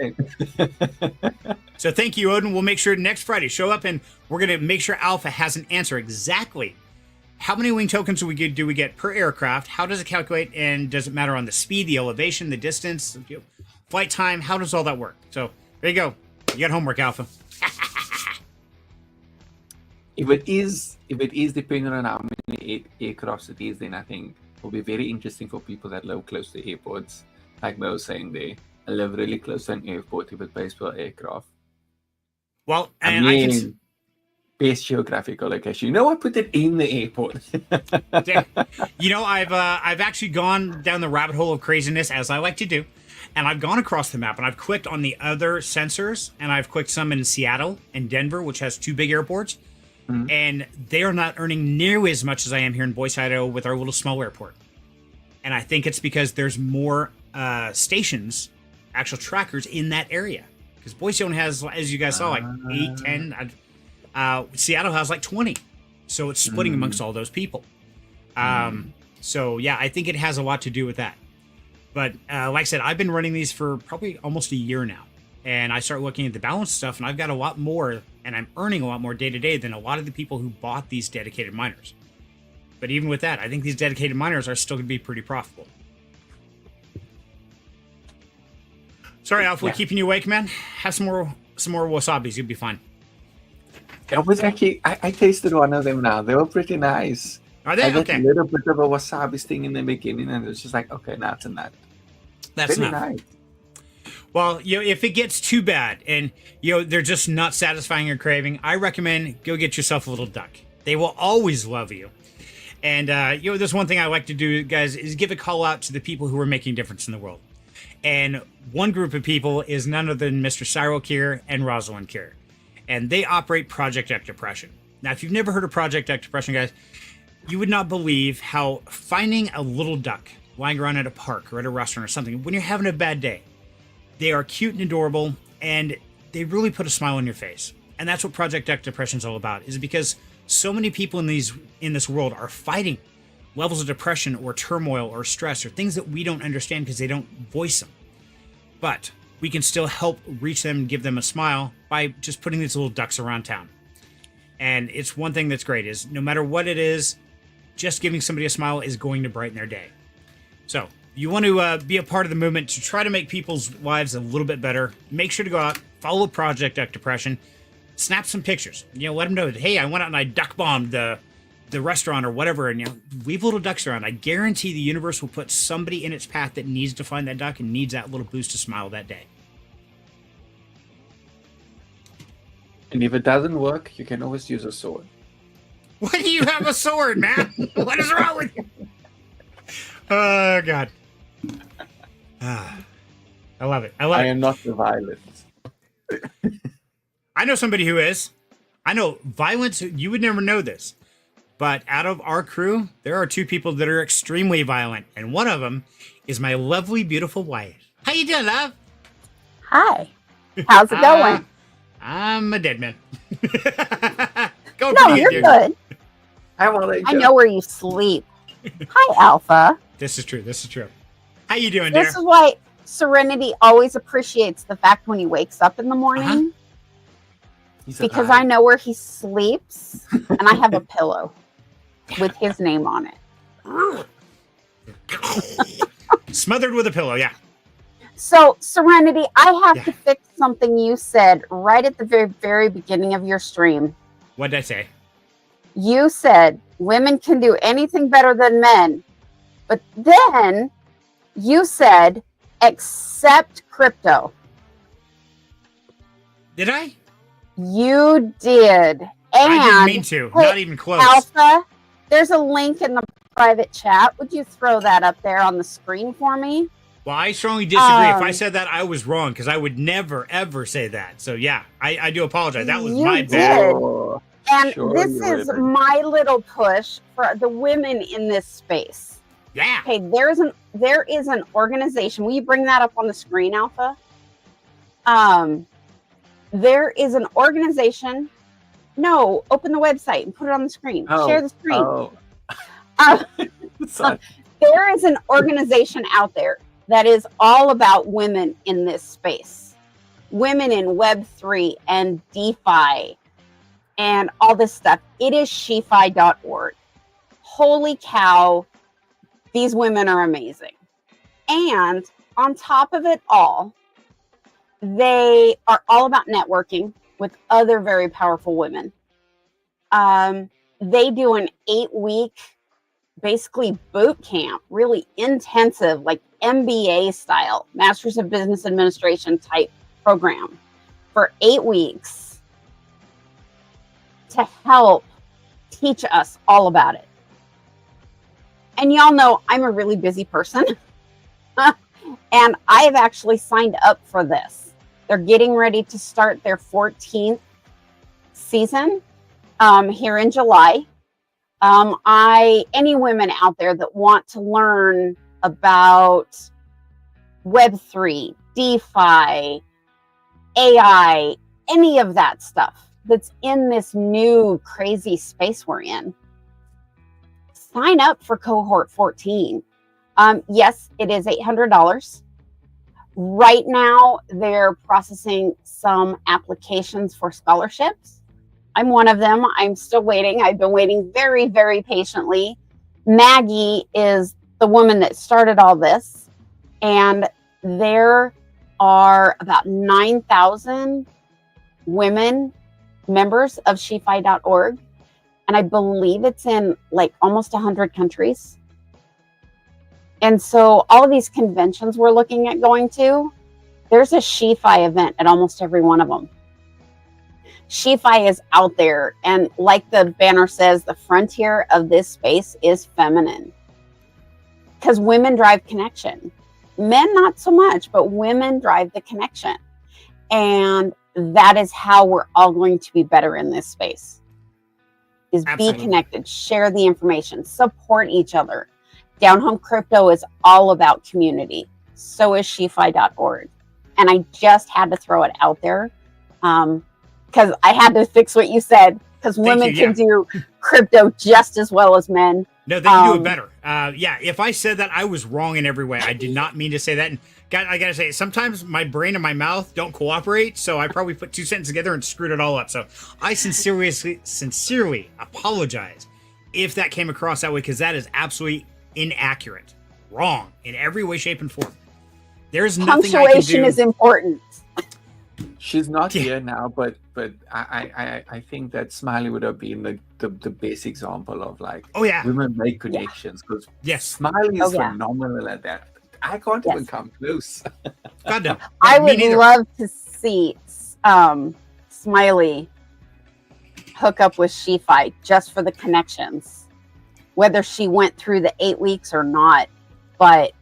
So thank you, Odin. We'll make sure next Friday show up, and we're going to make sure Alpha has an answer exactly. How many wing tokens do we get per aircraft? How does it calculate? And does it matter on the speed, the elevation, the distance, flight time? How does all that work? So there you go. You got homework, Alpha. If it is depending on how many aircrafts it is, then I think it will be very interesting for people that live close to airports. Like Mo was saying there, I live really close to an airport if it pays per aircraft. Well, and I can... best geographical location. I put it in the airport. I've actually gone down the rabbit hole of craziness, as I like to do, and I've gone across the map, and I've clicked on the other sensors, and I've clicked some in Seattle and Denver, which has 2 big airports, and they are not earning nearly as much as I am here in Boise, Idaho, with our little small airport. And I think it's because there's more stations, actual trackers in that area. Because Boise only has, as you guys saw, like 8, 10. Seattle has like 20. So it's splitting amongst all those people. So yeah, I think it has a lot to do with that. But like I said, I've been running these for probably almost a year now. And I start looking at the balance stuff, and I've got a lot more, and I'm earning a lot more day to day than a lot of the people who bought these dedicated miners. But even with that, I think these dedicated miners are still going to be pretty profitable. Sorry, Alpha, we're keeping you awake, man. Have some more wasabis. You'll be fine. It was actually, I tasted one of them now. They were pretty nice. Are they? I got okay. a little bit of a wasabi sting in the beginning, and it was just like, okay, now it's a nut. That's really enough. Nice. Well, if it gets too bad and they're just not satisfying your craving, I recommend go get yourself a little duck. They will always love you. And there's one thing I like to do, guys, is give a call out to the people who are making a difference in the world. And one group of people is none other than Mr. Cyril Kier and Rosalind Kier. And they operate Project Deck Depression. Now, if you've never heard of Project Deck Depression, guys, you would not believe how finding a little duck lying around at a park or at a restaurant or something, when you're having a bad day, they are cute and adorable, and they really put a smile on your face. And that's what Project Deck Depression is all about, is because so many people in this world are fighting levels of depression or turmoil or stress or things that we don't understand because they don't voice them. But we can still help reach them and give them a smile by just putting these little ducks around town. And it's one thing that's great is no matter what it is, just giving somebody a smile is going to brighten their day. So you want to be a part of the movement to try to make people's lives a little bit better. Make sure to go out, follow Project Duck Depression, snap some pictures. Let them know that, hey, I went out and I duck bombed the restaurant or whatever, and leave little ducks around. I guarantee the universe will put somebody in its path that needs to find that duck and needs that little boost of smile that day. And if it doesn't work, you can always use a sword. Why do you have a sword, man? What is wrong with you? Oh, God. I love it. I am not the violent. I know somebody who is. I know violence. You would never know this. But out of our crew, there are two people that are extremely violent. And one of them is my lovely, beautiful wife. How you doing, love? Hi. How's it going? I'm a dead man. Going No, pretty you're dude. good. I know where you sleep. Hi, Alpha. This is true. How you doing, This dear? is why Serenity always appreciates the fact when he wakes up in the morning, because I know where he sleeps, and I have a pillow with his name on it. Smothered with a pillow, yeah. So, Serenity, I have to fix something you said right at the very, very beginning of your stream. What did I say? You said women can do anything better than men. But then you said, except crypto. Did I? You did. And I didn't mean to. hey, Not even close. Alpha, there's a link in the private chat. Would you throw that up there on the screen for me? Well, I strongly disagree. If I said that, I was wrong because I would never, ever say that. So, yeah, I do apologize. That was my bad. Oh, And sure this you is did. my little push for the women in this space. Yeah. Okay, there is an organization. Will you bring that up on the screen, Alpha? There is an organization. No, open the website and put it on the screen. Share the screen. Sorry. There is an organization out there that is all about women in this space. Women in Web3 and DeFi and all this stuff. It is SheFi.org. Holy cow, these women are amazing. And on top of it all, they are all about networking with other very powerful women. They do an 8-week, basically boot camp, really intensive, like MBA style, Masters of Business Administration type program for 8 weeks to help teach us all about it. And y'all know I'm a really busy person. And I have actually signed up for this. They're getting ready to start their 14th season here in July. Any women out there that want to learn about Web3, DeFi, AI, any of that stuff that's in this new crazy space we're in, sign up for cohort 14. Yes, it is $800. Right now, they're processing some applications for scholarships. I'm one of them. I'm still waiting. I've been waiting very, very patiently. Maggie is the woman that started all this. And there are about 9,000 women members of SheFi.org. And I believe it's in like almost 100 countries. And so all of these conventions we're looking at going to, there's a SheFi event at almost every one of them. SheFi is out there. And like the banner says, the frontier of this space is feminine. Because women drive connection. Men, not so much, but women drive the connection. And that is how we're all going to be better in this space. Is Absolutely. Be connected, share the information, support each other. Down Home Crypto is all about community. So is SheFi.org. And I just had to throw it out there because I had to fix what you said, because women can do crypto just as well as men. No, they can do it better. Yeah, if I said that, I was wrong in every way. I did not mean to say that. And I gotta say, sometimes my brain and my mouth don't cooperate, so I probably put two sentences together and screwed it all up. So I sincerely apologize if that came across that way, because that is absolutely inaccurate. Wrong in every way, shape, and form. There's nothing I can do. Punctuation is important. She's not here now, but I think that Smiley would have been the best example of like, Oh yeah, women make connections, because yes, Smiley is Oh, yeah. phenomenal at that. I can't even come close. God no. I Me would neither. love to see Smiley hook up with SheFi just for the connections, whether she went through the 8 weeks or not. But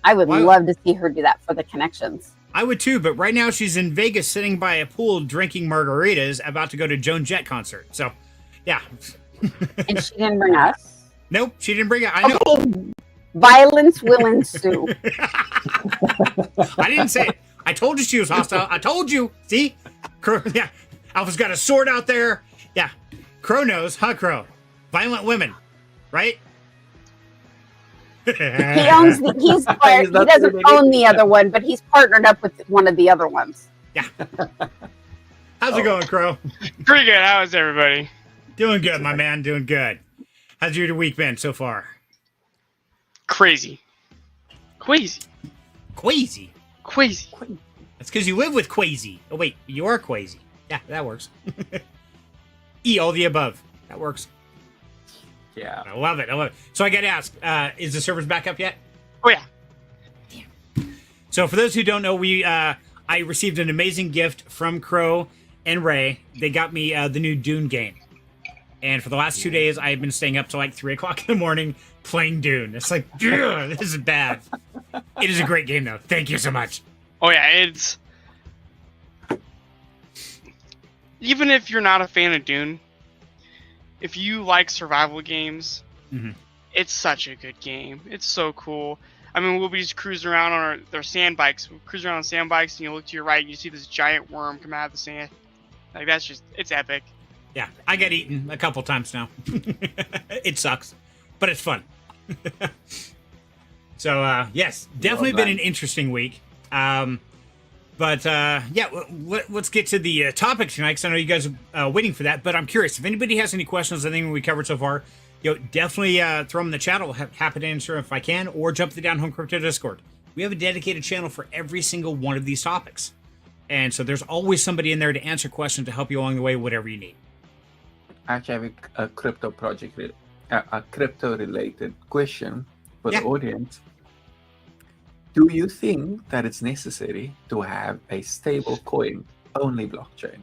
I would Why- love to see her do that for the connections. I would too, but right now she's in Vegas sitting by a pool drinking margaritas, about to go to Joan Jett concert. So, yeah. And she didn't bring us. Nope, she didn't bring it. I know. Okay, violence will ensue. I didn't say it. I told you she was hostile. I told you. See? Crow, yeah. Alpha's got a sword out there. Yeah. Crow knows, huh, Crow? Violent women, right? He owns the. He doesn't own the other one, but he's partnered up with one of the other ones. Yeah. How's it going, Crow? Pretty good. How is everybody? Doing good, my man. Doing good. How's your week been so far? Crazy. Queasy. Queasy. Queasy. That's because you live with Queasy. Oh, wait. You are Queasy. Yeah, that works. E, all the above. That works. Yeah. I love it. I love it. So I got to ask, is the servers back up yet? Oh, yeah. So for those who don't know, I received an amazing gift from Crow and Ray. They got me the new Dune game. And for the last 2 days, I've been staying up till like 3 o'clock in the morning playing Dune. It's like, this is bad. It is a great game, though. Thank you so much. Oh, yeah. It's... Even if you're not a fan of Dune, if you like survival games, it's such a good game. It's so cool. I mean, we'll be just cruising around on their sand bikes. We'll cruise around on sand bikes, and you look to your right, and you see this giant worm come out of the sand. Like, that's just... It's epic. Yeah, I got eaten a couple times now. It sucks, but it's fun. So, yes, definitely been an interesting week. But yeah, let's get to the topic tonight, because I know you guys are waiting for that. But I'm curious, if anybody has any questions on anything we covered so far, definitely throw them in the chat. I'll happy to answer if I can, or jump to the Down Home Crypto Discord. We have a dedicated channel for every single one of these topics. And so there's always somebody in there to answer questions, to help you along the way, whatever you need. I actually have a crypto project, a crypto-related question for the audience. Do you think that it's necessary to have a stable coin only blockchain?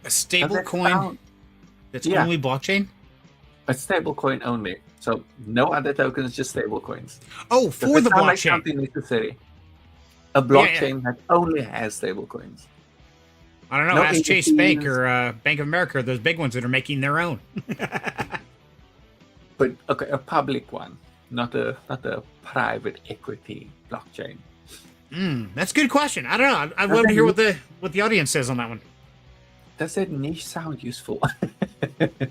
A stable coin that's only blockchain? A stable coin only. So no other tokens, just stable coins. Oh, for the blockchain. Like something necessary. A blockchain that only has stable coins. I don't know. No Ask Chase ATMs. Bank or Bank of America, those big ones that are making their own. But okay, a public one, not a private equity blockchain. That's a good question. I don't know. I'd love to hear what the audience says on that one. Does that niche sound useful?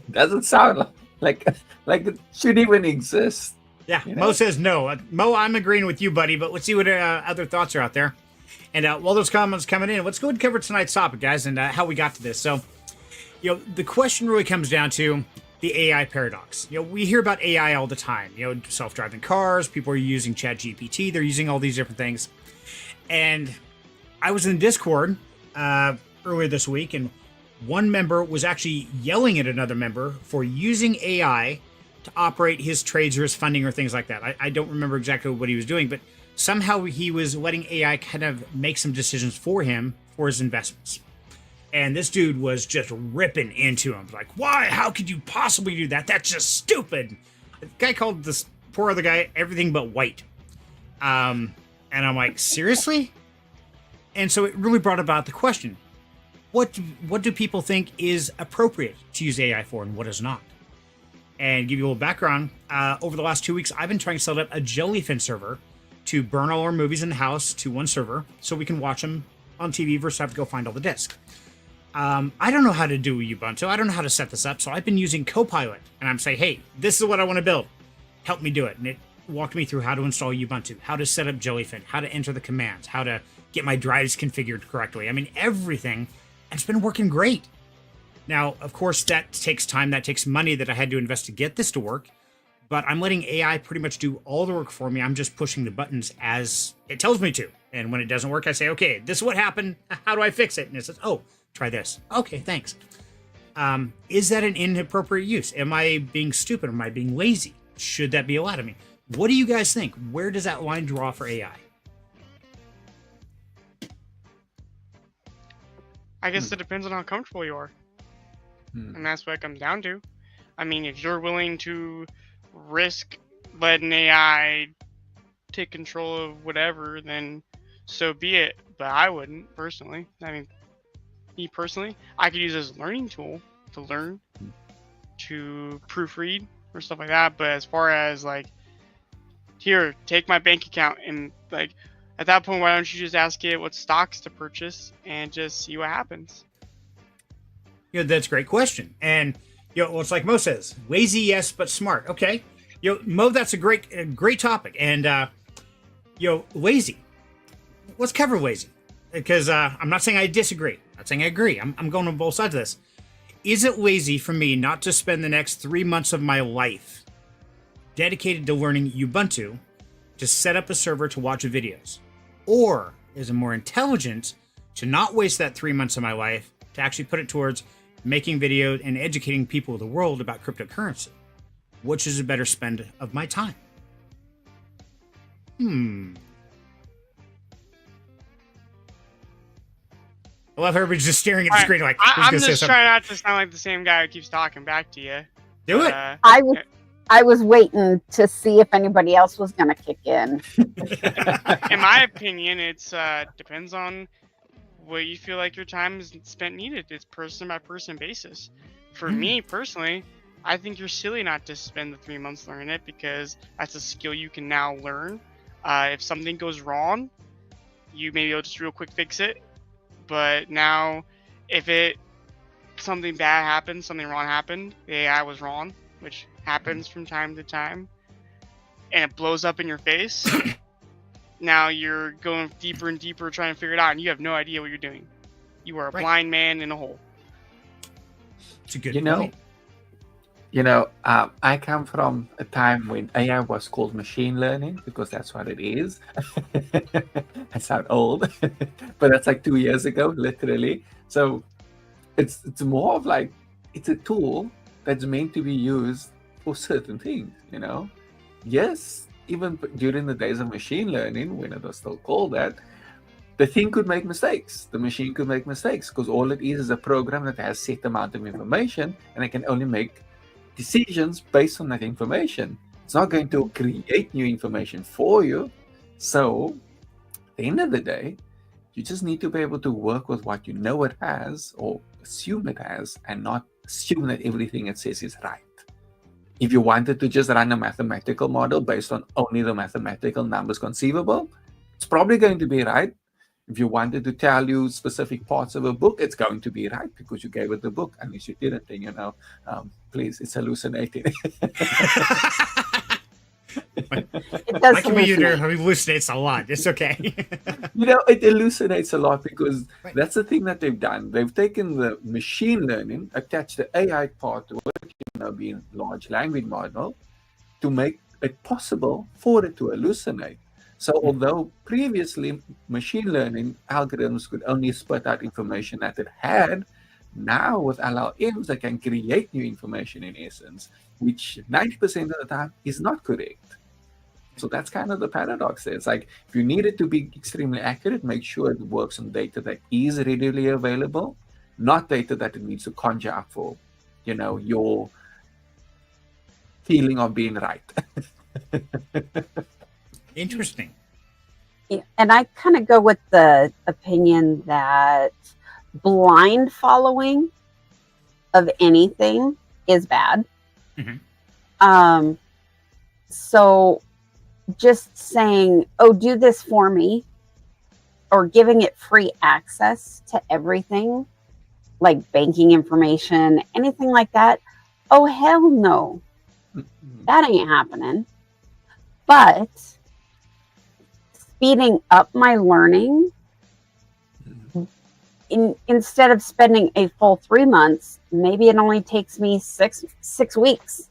Doesn't sound like it should even exist. Yeah, Mo says no. Mo, I'm agreeing with you, buddy, but let's see what other thoughts are out there. And while those comments coming in, let's go ahead and cover tonight's topic, guys, and how we got to this. So, the question really comes down to the AI paradox. We hear about AI all the time. Self-driving cars, people are using ChatGPT, they're using all these different things. And I was in Discord earlier this week, and one member was actually yelling at another member for using AI to operate his trades or his funding or things like that. I don't remember exactly what he was doing, but somehow he was letting AI kind of make some decisions for him for his investments. And this dude was just ripping into him. Like, why? How could you possibly do that? That's just stupid. The guy called this poor other guy everything but white. And I'm like, seriously? And so it really brought about the question. What do people think is appropriate to use AI for, and what is not? And give you a little background, over the last 2 weeks, I've been trying to set up a Jellyfin server to burn all our movies in the house to one server so we can watch them on TV versus have to go find all the discs. I don't know how to do Ubuntu. I don't know how to set this up. So I've been using Copilot, and I'm saying, hey, this is what I want to build. Help me do it. And it walked me through how to install Ubuntu, how to set up Jellyfin, how to enter the commands, how to get my drives configured correctly. I mean, everything. And it's been working great. Now, of course, that takes time. That takes money that I had to invest to get this to work. But I'm letting AI pretty much do all the work for me. I'm just pushing the buttons as it tells me to. And when it doesn't work, I say, okay, this is what happened. How do I fix it? And it says, oh, try this. Okay, thanks. Is that an inappropriate use? Am I being stupid? Am I being lazy? Should that be allowed of me? What do you guys think? Where does that line draw for AI? I guess it depends on how comfortable you are. And that's what it comes down to. I mean, if you're willing to risk letting AI take control of whatever, then so be it. But I wouldn't, personally. I mean, me personally, I could use it as a learning tool to learn, to proofread, or stuff like that. But as far as, like, here, take my bank account, and, like, at that point, why don't you just ask it what stocks to purchase and just see what happens? That's a great question. And, well, it's like Mo says, lazy, yes, but smart. Okay. Mo, that's a great topic. And, lazy. Let's cover lazy. Because I'm not saying I disagree. I'm not saying I agree. I'm going on both sides of this. Is it lazy for me not to spend the next 3 months of my life dedicated to learning Ubuntu to set up a server to watch videos? Or is it more intelligent to not waste that 3 months of my life to actually put it towards making videos and educating people of the world about cryptocurrency? Which is a better spend of my time? I love everybody's just staring at the screen like, I'm just trying not to sound like the same guy who keeps talking back to you. Do it. I was waiting to see if anybody else was going to kick in. In my opinion, it's depends on what you feel like your time is spent needed. It's person by person basis. For me personally, I think you're silly not to spend the 3 months learning it, because that's a skill you can now learn. If something goes wrong, you maybe will just real quick fix it. But now, if something bad happened, something wrong happened, the AI was wrong, which happens from time to time, and it blows up in your face, now you're going deeper and deeper trying to figure it out, and you have no idea what you're doing. You are a blind man in a hole. It's a good point. I come from a time when AI was called machine learning, because that's what it is. I sound old, but that's like 2 years ago, literally. So it's more of like, it's a tool that's meant to be used for certain things, Yes, even during the days of machine learning, when it was still called that, the thing could make mistakes. The machine could make mistakes, because all it is a program that has set amount of information, and it can only make decisions based on that information. It's not going to create new information for you. So at the end of the day, you just need to be able to work with what you know it has, or assume it has, and not assume that everything it says is right. If you wanted to just run a mathematical model based on only the mathematical numbers conceivable, it's probably going to be right. If you wanted to tell you specific parts of a book, it's going to be right, because you gave it the book. Unless you didn't, then, please, it's hallucinating. My computer hallucinates a lot. It's okay. It hallucinates a lot, because that's the thing that they've done. They've taken the machine learning, attached the AI part to it, being large language model, to make it possible for it to hallucinate. So although previously machine learning algorithms could only spit out information that it had, now with LLMs, they can create new information in essence, which 90% of the time is not correct. So that's kind of the paradox there. It's like, if you need it to be extremely accurate, make sure it works on data that is readily available, not data that it needs to conjure up for, your feeling of being right. Interesting. And I kind of go with the opinion that blind following of anything is bad. So just saying, oh, do this for me, or giving it free access to everything, like banking information, anything like that. Oh, hell no. That ain't happening. But speeding up my learning, instead of spending a full 3 months, maybe it only takes me six weeks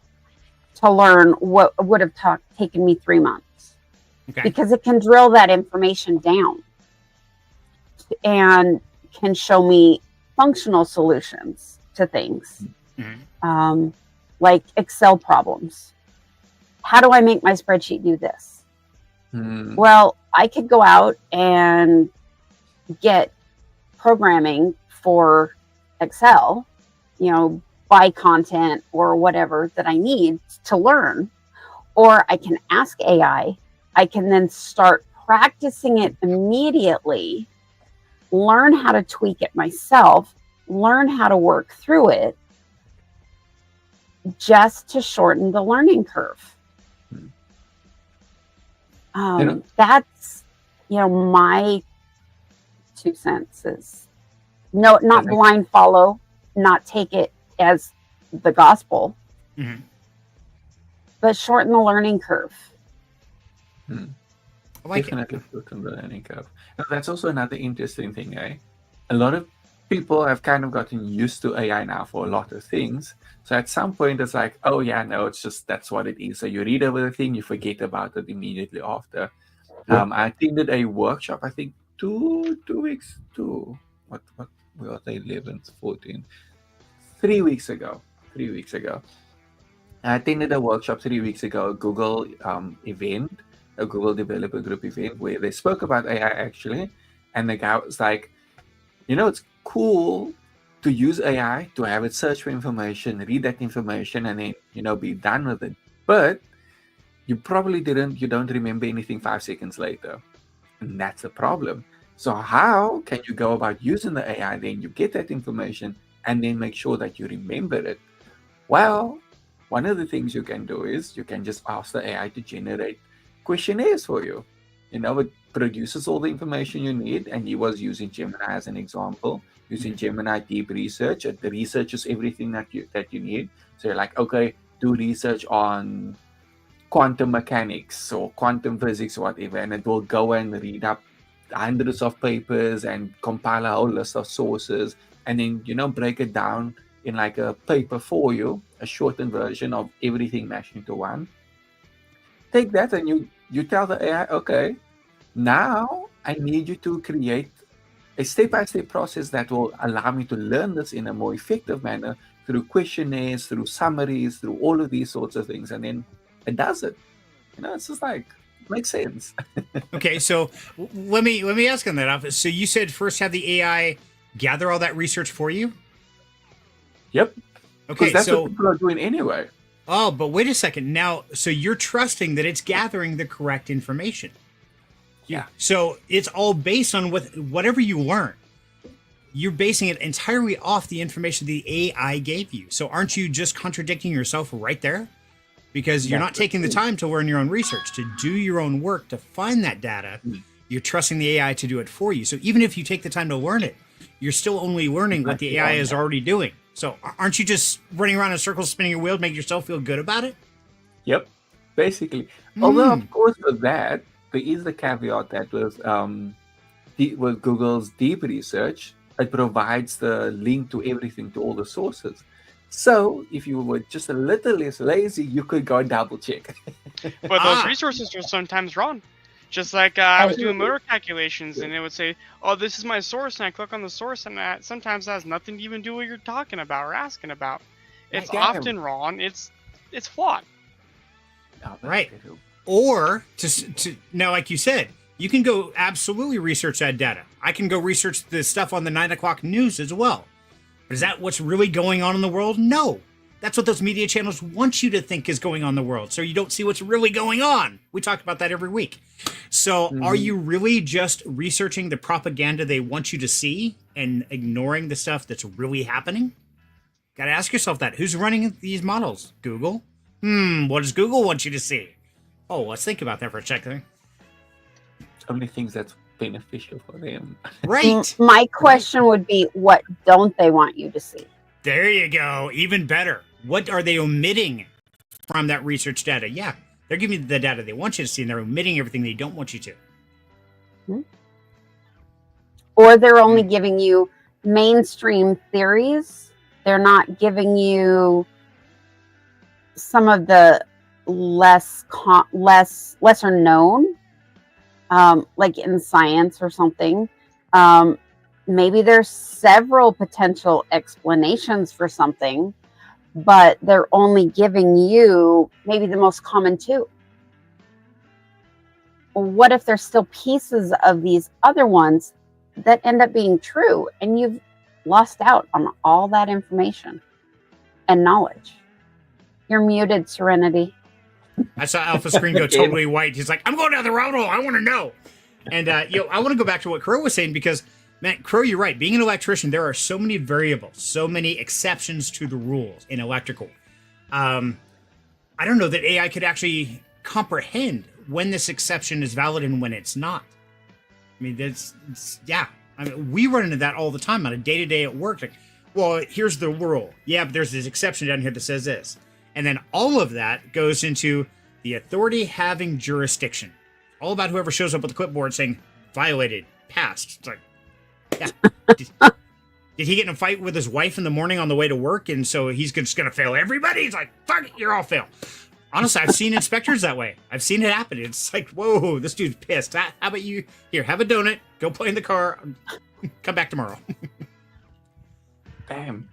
to learn what would have taken me 3 months. Okay. Because it can drill that information down and can show me functional solutions to things. Like Excel problems. How do I make my spreadsheet do this? Well, I could go out and get programming for Excel, buy content or whatever that I need to learn, or I can ask AI. I can then start practicing it immediately, learn how to tweak it myself, learn how to work through it, just to shorten the learning curve. That's, my 2 cents is not blind follow, not take it as the gospel, but shorten the learning curve. Definitely shorten the learning curve. Now, that's also another interesting thing, eh? A lot of people have kind of gotten used to AI now for a lot of things. So at some point, it's like, oh yeah, no, it's just that's what it is. So you read over the thing, you forget about it immediately after. I attended a workshop, I think 2 weeks to what was the 11th, 14th, 3 weeks ago. 3 weeks ago, I attended a workshop 3 weeks ago, a Google event, a Google Developer Group event, where they spoke about AI actually, and the guy was like, it's cool to use AI to have it search for information, read that information, and then be done with it. But you probably you don't remember anything 5 seconds later. And that's a problem. So how can you go about using the AI? Then you get that information and then make sure that you remember it. Well, one of the things you can do is you can just ask the AI to generate questionnaires for you. It produces all the information you need. And he was using Gemini as an example, using Gemini Deep Research. It researches everything that you need. So you're like, okay, do research on quantum mechanics or quantum physics or whatever, and it will go and read up hundreds of papers and compile a whole list of sources, and then break it down in like a paper for you, a shortened version of everything mashed into one. Take that and you tell the AI, okay, now I need you to create a step-by-step process that will allow me to learn this in a more effective manner through questionnaires, through summaries, through all of these sorts of things, and then it does it. It's just like, makes sense. Okay, so let me ask on that. So you said first have the AI gather all that research for you? Yep. Okay, that's so what people are doing anyway. Oh, but wait a second. Now, so you're trusting that it's gathering the correct information. Yeah. So it's all based on whatever you learn. You're basing it entirely off the information the AI gave you. So aren't you just contradicting yourself right there? Because you're not taking the time to learn your own research, to do your own work, to find that data. You're trusting the AI to do it for you. So even if you take the time to learn it, you're still only learning what the AI is already doing. So aren't you just running around in circles, spinning your wheel to make yourself feel good about it? Yep, basically. Although, of course, with that, there is the caveat that with Google's deep research, it provides the link to everything, to all the sources. So if you were just a little less lazy, you could go double check. But those resources are sometimes wrong. Just like I was doing motor calculations, and it would say, "Oh, this is my source," and I click on the source, and sometimes that has nothing to even do what you're talking about or asking about. It's often wrong. It's flawed. Right. Or to now, like you said, you can go absolutely research that data. I can go research the stuff on the 9 o'clock news as well. But is that what's really going on in the world? No. That's what those media channels want you to think is going on in the world, so you don't see what's really going on. We talk about that every week. So are you really just researching the propaganda they want you to see and ignoring the stuff that's really happening? Got to ask yourself that. Who's running these models? Google? What does Google want you to see? Oh, let's think about that for a second. So many things that's beneficial for them. Right. My question would be, what don't they want you to see? There you go. Even better. What are they omitting from that research data? Yeah, they're giving you the data they want you to see, and they're omitting everything they don't want you to. Or they're only giving you mainstream theories. They're not giving you some of the lesser known, like in science or something. Maybe there's several potential explanations for something, but they're only giving you maybe the most common two. What if there's still pieces of these other ones that end up being true, and you've lost out on all that information and knowledge? You're muted, Serenity. I saw Alpha Screen go totally white. He's like, I'm going down the rabbit hole. I want to know. And I want to go back to what Crow was saying, because, man, Crow, you're right. Being an electrician, there are so many variables, so many exceptions to the rules in electrical. I don't know that AI could actually comprehend when this exception is valid and when it's not. I mean, I mean, we run into that all the time on a day-to-day at work. Like, well, here's the rule. Yeah, but there's this exception down here that says this. And then all of that goes into the authority having jurisdiction. All about whoever shows up with the clipboard saying, violated, passed. It's like, yeah. Did he get in a fight with his wife in the morning on the way to work, and so he's just going to fail everybody? He's like, fuck it, you're all fail. Honestly, I've seen inspectors that way. I've seen it happen. It's like, whoa, this dude's pissed. How about you? Here, have a donut. Go play in the car. Come back tomorrow. Damn.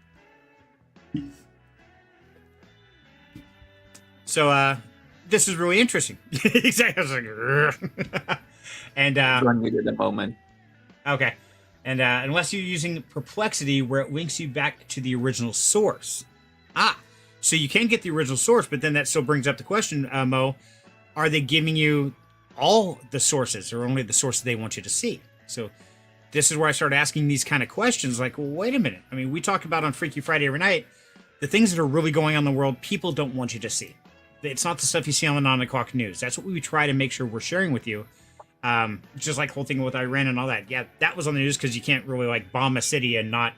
So, this is really interesting. Exactly. I was like, and One needed a moment. okay, and unless you're using Perplexity, where it links you back to the original source. So you can get the original source, but then that still brings up the question, Mo, are they giving you all the sources or only the sources they want you to see? So this is where I started asking these kind of questions, like, well, wait a minute. I mean, we talk about on Freaky Friday every night, the things that are really going on in the world, people don't want you to see. It's not the stuff you see on the 9 o'clock news. That's what we try to make sure we're sharing with you. Just like the whole thing with Iran and all that. Yeah, that was on the news because you can't really like bomb a city and not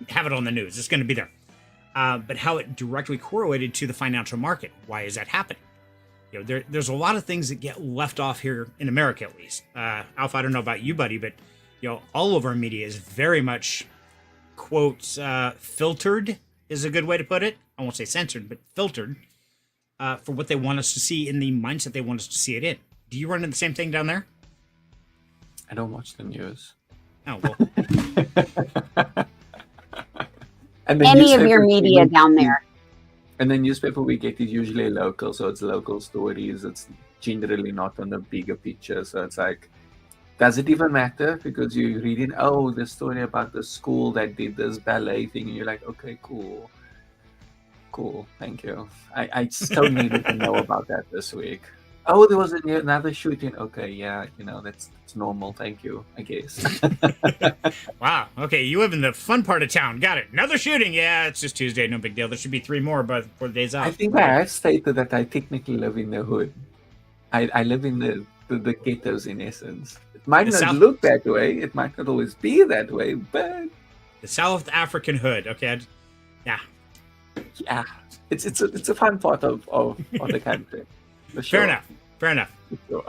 have it on the news. It's going to be there. But how it directly correlated to the financial market. Why is that happening? You know, there's a lot of things that get left off here in America, at least. Alpha, I don't know about you, buddy, but you know, all of our media is very much, quote, filtered is a good way to put it. I won't say censored, but filtered for what they want us to see in the mindset they want us to see it in. Do you run into the same thing down there? I don't watch the news. Oh, well. And Any of your media down there. And the newspaper we get is usually local, so it's local stories. It's generally not on the bigger picture. So it's like, does it even matter? Because you're reading, oh, the story about the school that did this ballet thing, and you're like, okay, cool, thank you. I still needed to know about that this week. Oh, there was another shooting. Okay, yeah, you know, that's normal. Thank you, I guess. Wow. Okay, you live in the fun part of town. Got it. Another shooting. Yeah, it's just Tuesday. No big deal. There should be 3 more before the day's out. I think I have stated that I technically live in the hood. I live in the ghettos in essence. It might not look that way. It might not always be that way, but the South African hood. Okay, yeah, it's a fun part of the country. Sure. Fair enough. Sure.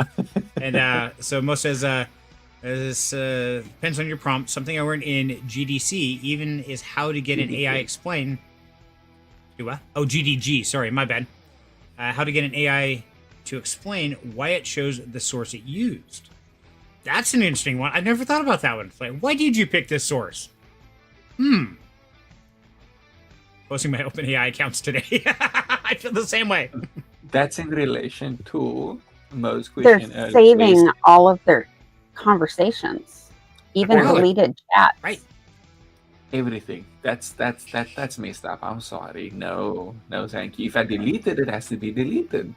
And so Mo says, this depends on your prompt. Something I learned in GDC even is how to get an AI explain. Do what? Oh, GDG. Sorry, my bad. How to get an AI to explain why it shows the source it used. That's an interesting one. I never thought about that one. It's like, why did you pick this source? Posting my OpenAI accounts today. I feel the same way. That's in relation to most question. They're saving all of their conversations, even deleted chat. Right. Everything. That's messed up. I'm sorry. No, thank you. If I deleted it, has to be deleted.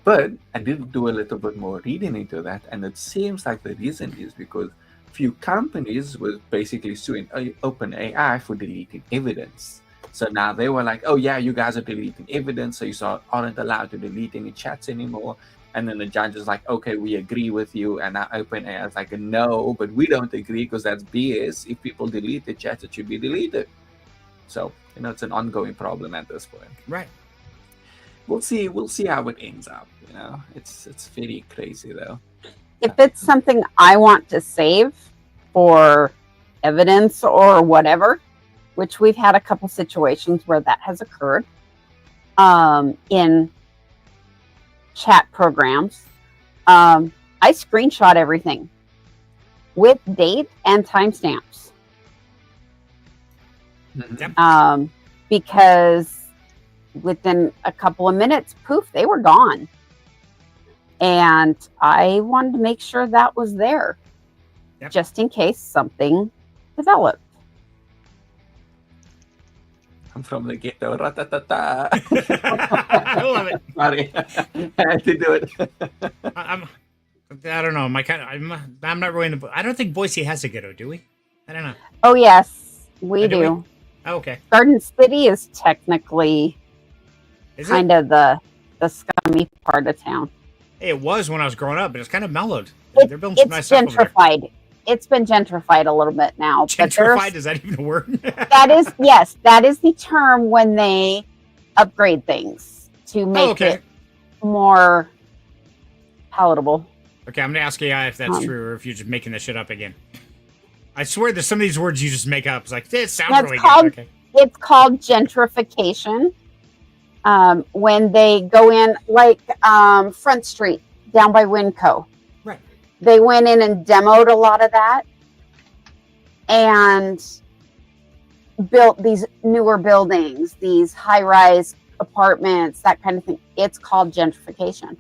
But I did do a little bit more reading into that, and it seems like the reason is because few companies were basically suing OpenAI for deleting evidence. So now they were like, oh yeah, you guys are deleting evidence, so you aren't allowed to delete any chats anymore. And then the judge is like, okay, we agree with you. And now OpenAI is like, no, but we don't agree because that's BS. If people delete the chat, it should be deleted. So, it's an ongoing problem at this point. Right. We'll see how it ends up. It's very crazy though. If it's something I want to save for evidence or whatever, which we've had a couple situations where that has occurred in chat programs, I screenshot everything with date and timestamps. Because within a couple of minutes, poof, they were gone. And I wanted to make sure that was there, just in case something developed. I'm from the ghetto. Ratatata. I love it. Sorry, I had to do it. I don't know. I'm not really in the. I don't think Boise has a ghetto, do we? I don't know. Oh yes, we do. Oh, okay. Garden City is technically kind of the scummy part of town. It was when I was growing up, but it's kind of mellowed. They're building some nice gentrified. stuff over there. It's been gentrified a little bit now. Gentrified? Is that even a word? That is the term when they upgrade things to make it more palatable. Okay, I'm gonna ask AI if that's true or if you're just making this shit up again. I swear there's some of these words you just make up. It's like, this sounds really good. Okay. It's called gentrification. When they go in, like Front Street down by Winco. Right. They went in and demoed a lot of that and built these newer buildings, these high-rise apartments, that kind of thing. It's called gentrification.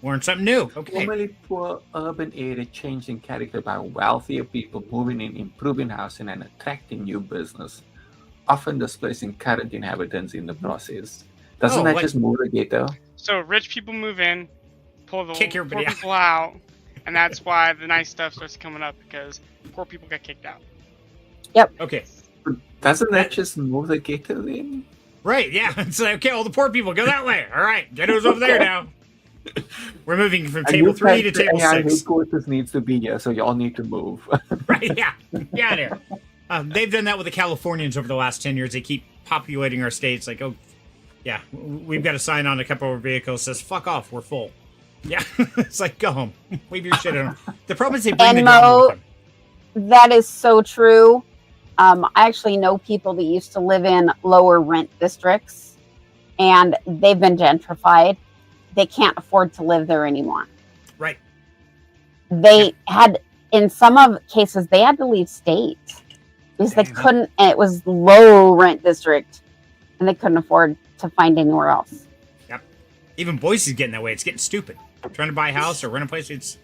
Learn something new. Okay. Formerly poor urban area changed in character by wealthier people moving in, improving housing, and attracting new business, often displacing current inhabitants in the process. Doesn't that just move the ghetto? So rich people move in, pull the Kick poor everybody out. people out, and that's why the nice stuff starts coming up, because poor people got kicked out. Yep. Okay. Doesn't that just move the ghetto then? Right, yeah. It's like, okay, all the poor people go that way. All right, ghetto's over there now. We're moving from table 3 to table 6. Headquarters needs to be here, so y'all need to move. Right, yeah. Yeah, there. They've done that with the Californians over the last 10 years. They keep populating our states. Like, oh, yeah, we've got a sign on a couple of our vehicles that says, fuck off, we're full. Yeah, it's like, go home. Leave your shit on. The problem is they bring the drama with them. That is so true. I actually know people that used to live in lower rent districts, and they've been gentrified. They can't afford to live there anymore. Right. They had, in some of cases, they had to leave state because they couldn't, and it was low rent district, and they couldn't afford to find anywhere else. Yep. Even Boise's getting that way. It's getting stupid. Trying to buy a house or rent a place, it's,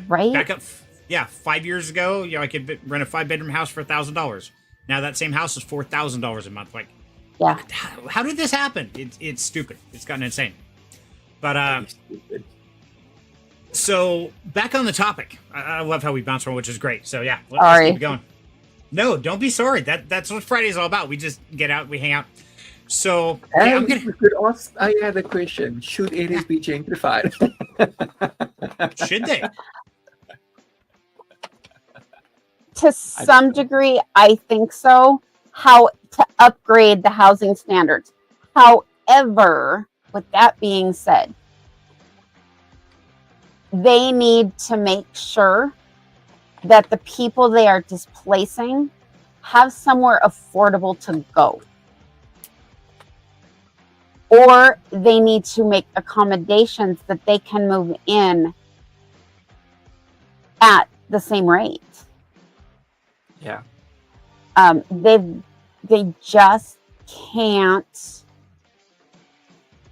right. Back up, 5 years ago, I could rent a 5-bedroom house for $1,000. Now that same house is $4,000 a month. Like, how did this happen? It's stupid. It's gotten insane. But so back on the topic. I love how we bounce around, which is great. So yeah, let's keep it going. No, don't be sorry. That's what Friday is all about. We just get out, we hang out. So I had a question. Should areas be gentrified? Should they? To some degree, I think so. How to upgrade the housing standards. However, with that being said, they need to make sure that the people they are displacing have somewhere affordable to go. Or they need to make accommodations that they can move in at the same rate. Yeah. They just can't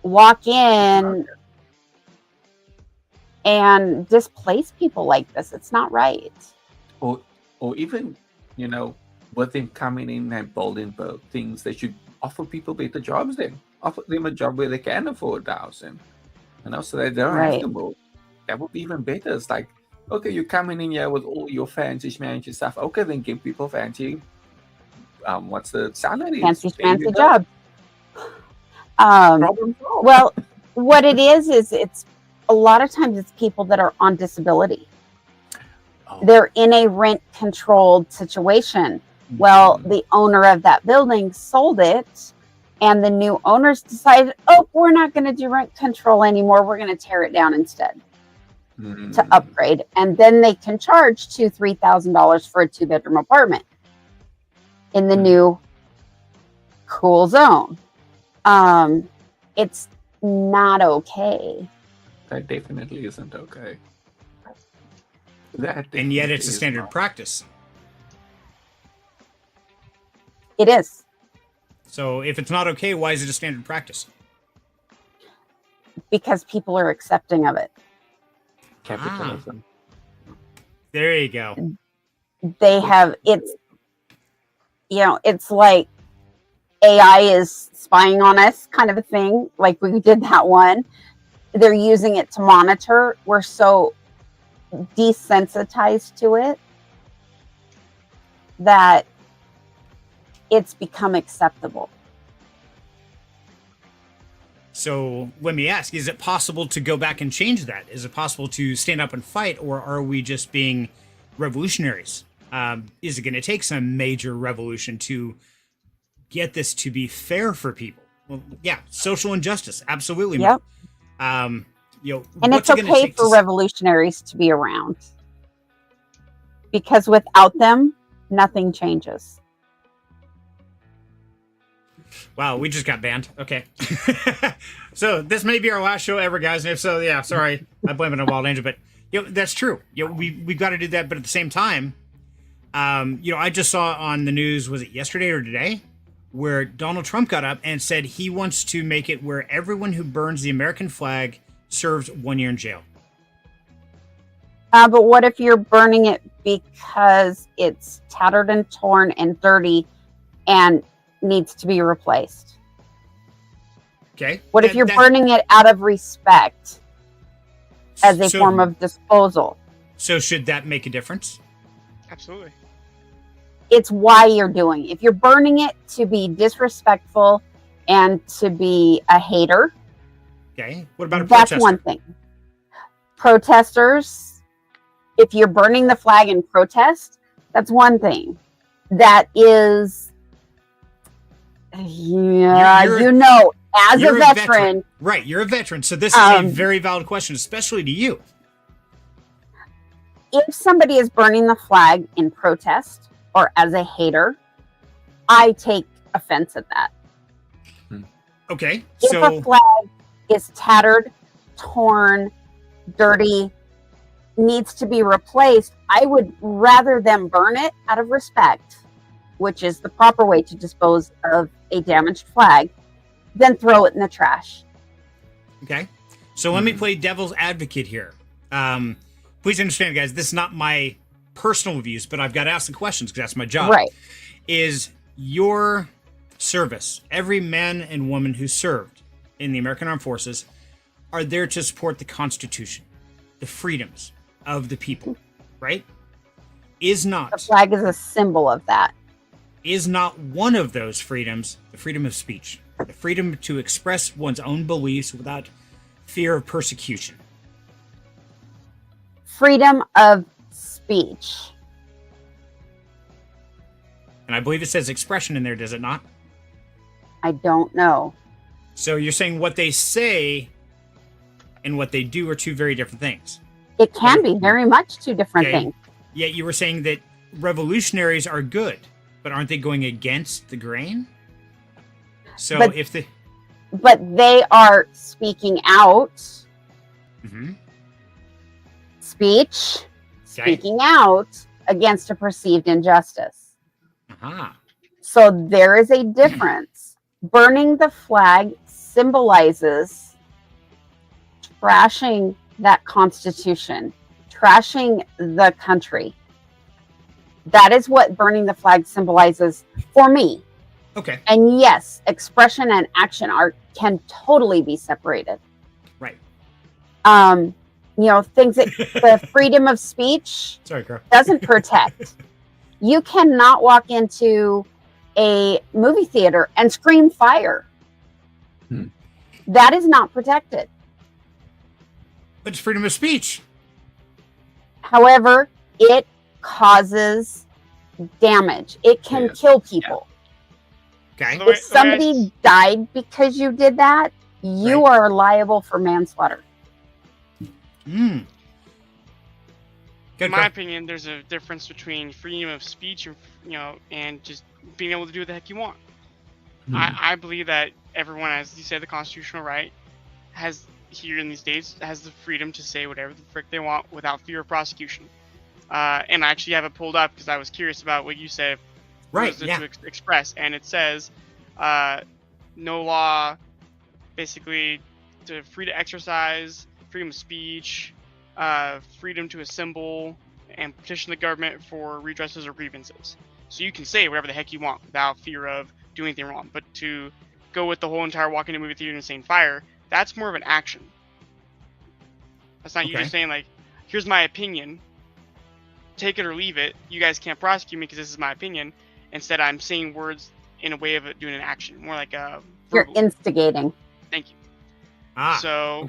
walk in and displace people like this. It's not right. Or even, with them coming in and building things, they should offer people better jobs then. Offer them a job where they can afford the housing. So they don't have to move. That would be even better. It's like, okay, you're coming in here with all your fancy schmancy stuff. Okay, then give people fancy, what's the salary? Fancy job. Well, what it is it's a lot of times it's people that are on disability. Oh. They're in a rent controlled situation. Well, the owner of that building sold it, and the new owners decided, oh, we're not going to do rent control anymore. We're going to tear it down instead to upgrade. And then they can charge $2,000-$3,000 for a 2-bedroom apartment in the new cool zone. It's not okay. That definitely isn't okay. And yet it's a standard practice. It is. So if it's not okay, why is it a standard practice? Because people are accepting of it. Capitalism. There you go. They have, it's, it's like AI is spying on us kind of a thing. Like we did that one. They're using it to monitor. We're so desensitized to it that it's become acceptable. So let me ask, is it possible to go back and change that? Is it possible to stand up and fight, or are we just being revolutionaries? Is it going to take some major revolution to get this to be fair for people? Well, yeah, social injustice, absolutely. Yep. And it's okay for revolutionaries to be around, because without them, nothing changes. Wow, we just got banned. Okay. So this may be our last show ever, guys. And if so, yeah, sorry. I blame it on Wild Angel, but that's true. We've got to do that, but at the same time, I just saw on the news, was it yesterday or today, where Donald Trump got up and said he wants to make it where everyone who burns the American flag serves 1 year in jail. But what if you're burning it because it's tattered and torn and dirty and needs to be replaced? Okay. What if you're burning it out of respect as a form of disposal? So should that make a difference? Absolutely. It's why you're doing it. If you're burning it to be disrespectful and to be a hater, okay. What about a protester? That's one thing. Protesters, if you're burning the flag in protest, that's one thing. That is, as a veteran. Right, you're a veteran. So this is a very valid question, especially to you. If somebody is burning the flag in protest or as a hater, I take offense at that. Okay, if a flag is tattered, torn, dirty, needs to be replaced, I would rather them burn it out of respect, which is the proper way to dispose of a damaged flag, than throw it in the trash. Okay, so let me play devil's advocate here. Please understand, guys, this is not my personal views, but I've got to ask the questions because that's my job. Right. Is your service, every man and woman who served in the American Armed Forces, are there to support the Constitution, the freedoms of the people, right? The flag is a symbol of that. Is not one of those freedoms the freedom of speech, the freedom to express one's own beliefs without fear of persecution? Freedom of speech. And I believe it says expression in there, does it not? I don't know. So you're saying what they say and what they do are two very different things. It can be very much two different things. Yet you were saying that revolutionaries are good, but aren't they going against the grain? So but they are speaking out. Speech, speaking out against a perceived injustice. So there is a difference. Burning the flag symbolizes trashing that Constitution, trashing the country. That is what burning the flag symbolizes for me. Okay. And yes, expression and action can totally be separated. Right. Things that the freedom of speech doesn't protect. You cannot walk into a movie theater and scream fire. That is not protected. But it's freedom of speech. However, it causes damage. It can kill people. Okay. If somebody died because you did that, you are liable for manslaughter. Mm. In my opinion, there's a difference between freedom of speech and and just being able to do what the heck you want. I believe that everyone, as you said, the constitutional right has here in these states has the freedom to say whatever the frick they want without fear of prosecution. And I actually have it pulled up because I was curious about what you said. To express, and it says, no law, basically, free to exercise, freedom of speech, freedom to assemble, and petition the government for redresses or grievances. So you can say whatever the heck you want without fear of doing anything wrong. But to go with the whole entire walking to movie theater and saying fire, that's more of an action. That's not you just saying, like, here's my opinion, take it or leave it, you guys can't prosecute me because this is my opinion. Instead, I'm saying words in a way of doing an action, more like a verbal. You're instigating. Thank you. So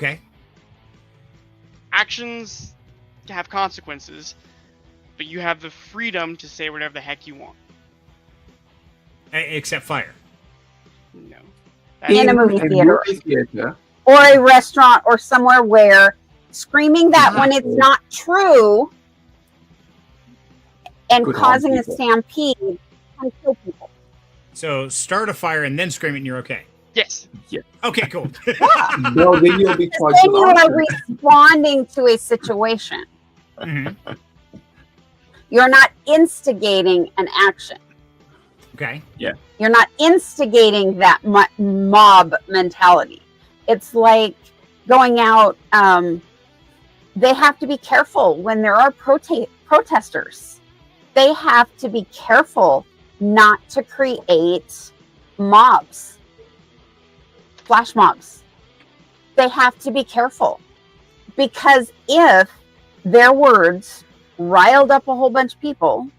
actions have consequences, but you have the freedom to say whatever the heck you want. Except fire. No. In a movie theater. Or a restaurant or somewhere where screaming that when it's not true and causing a stampede can kill people. So start a fire and then scream it and you're okay. Yes. Yeah. Okay, cool. No, then you'll be charged. Then you are responding to a situation. Mm-hmm. You're not instigating an action. Okay. Yeah. You're not instigating that mob mentality. It's like going out. They have to be careful when there are protesters. They have to be careful not to create mobs, flash mobs. They have to be careful because if their words riled up a whole bunch of people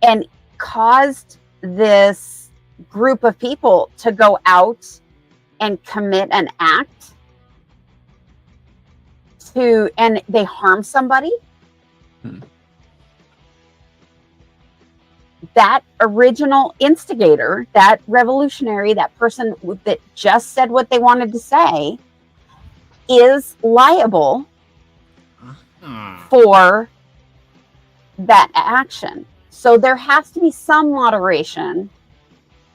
and caused this group of people to go out and commit an act and they harm somebody, that original instigator, that revolutionary, that person that just said what they wanted to say is liable for that action. So there has to be some moderation.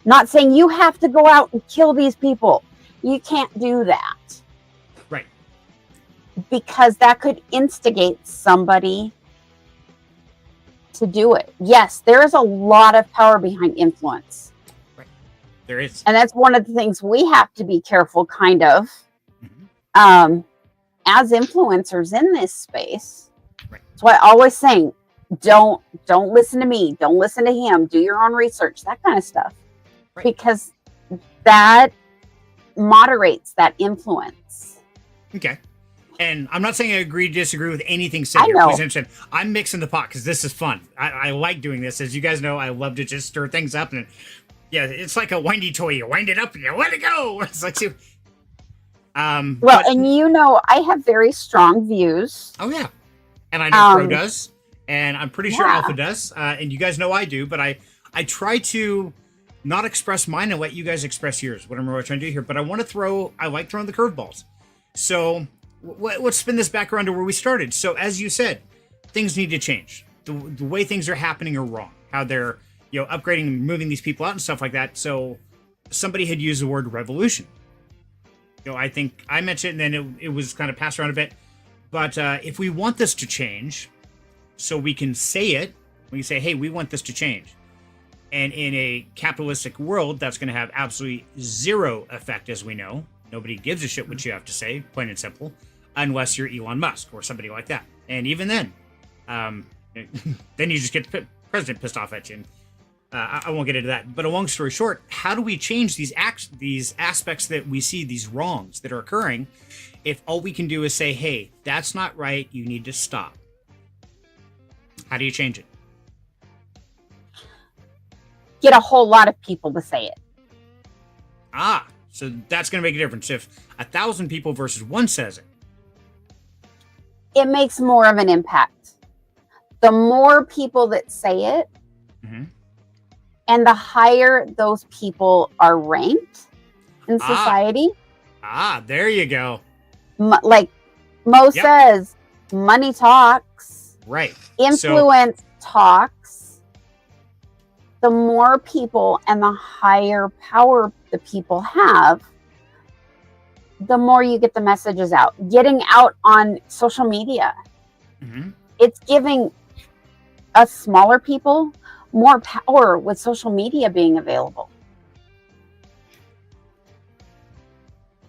Not saying you have to go out and kill these people. You can't do that. Right. Because that could instigate somebody to do it. Yes, there is a lot of power behind influence. Right. There is. And that's one of the things we have to be careful, kind of, as influencers in this space. Right. That's why I always saying, don't listen to me. Don't listen to him. Do your own research, that kind of stuff. Right. Because that moderates that influence. Okay. And I'm not saying I disagree with anything said here. Please understand, I'm mixing the pot because this is fun. I like doing this. As you guys know, I love to just stir things up. And it's like a windy toy. You wind it up and you let it go. It's like, and I have very strong views. Oh, yeah. And I know Pro does. And I'm pretty sure Alpha does. And you guys know I do. But I try to not express mine and let you guys express yours. What I'm really trying to do here. But I like throwing the curveballs. So let's spin this back around to where we started. So as you said, things need to change. The way things are happening are wrong. How they're upgrading and moving these people out and stuff like that. So somebody had used the word revolution. I think I mentioned it and then it was kind of passed around a bit. But if we want this to change, so we can say it, we can say, hey, we want this to change. And in a capitalistic world, that's going to have absolutely zero effect, as we know. Nobody gives a shit what you have to say, plain and simple, unless you're Elon Musk or somebody like that. And even then, then you just get the president pissed off at you. And, I won't get into that. But a long story short, how do we change these aspects that we see, these wrongs that are occurring, if all we can do is say, hey, that's not right, you need to stop? How do you change it? Get a whole lot of people to say it. So that's going to make a difference. If 1,000 people versus one says it, it makes more of an impact. The more people that say it, Mm-hmm. and the higher those people are ranked in society. There you go. Like Mo says, money talks. Right. Influence talks. The more people and the higher power the people have, the more you get the messages out. Getting out on social media. Mm-hmm. It's giving us smaller people more power with social media being available.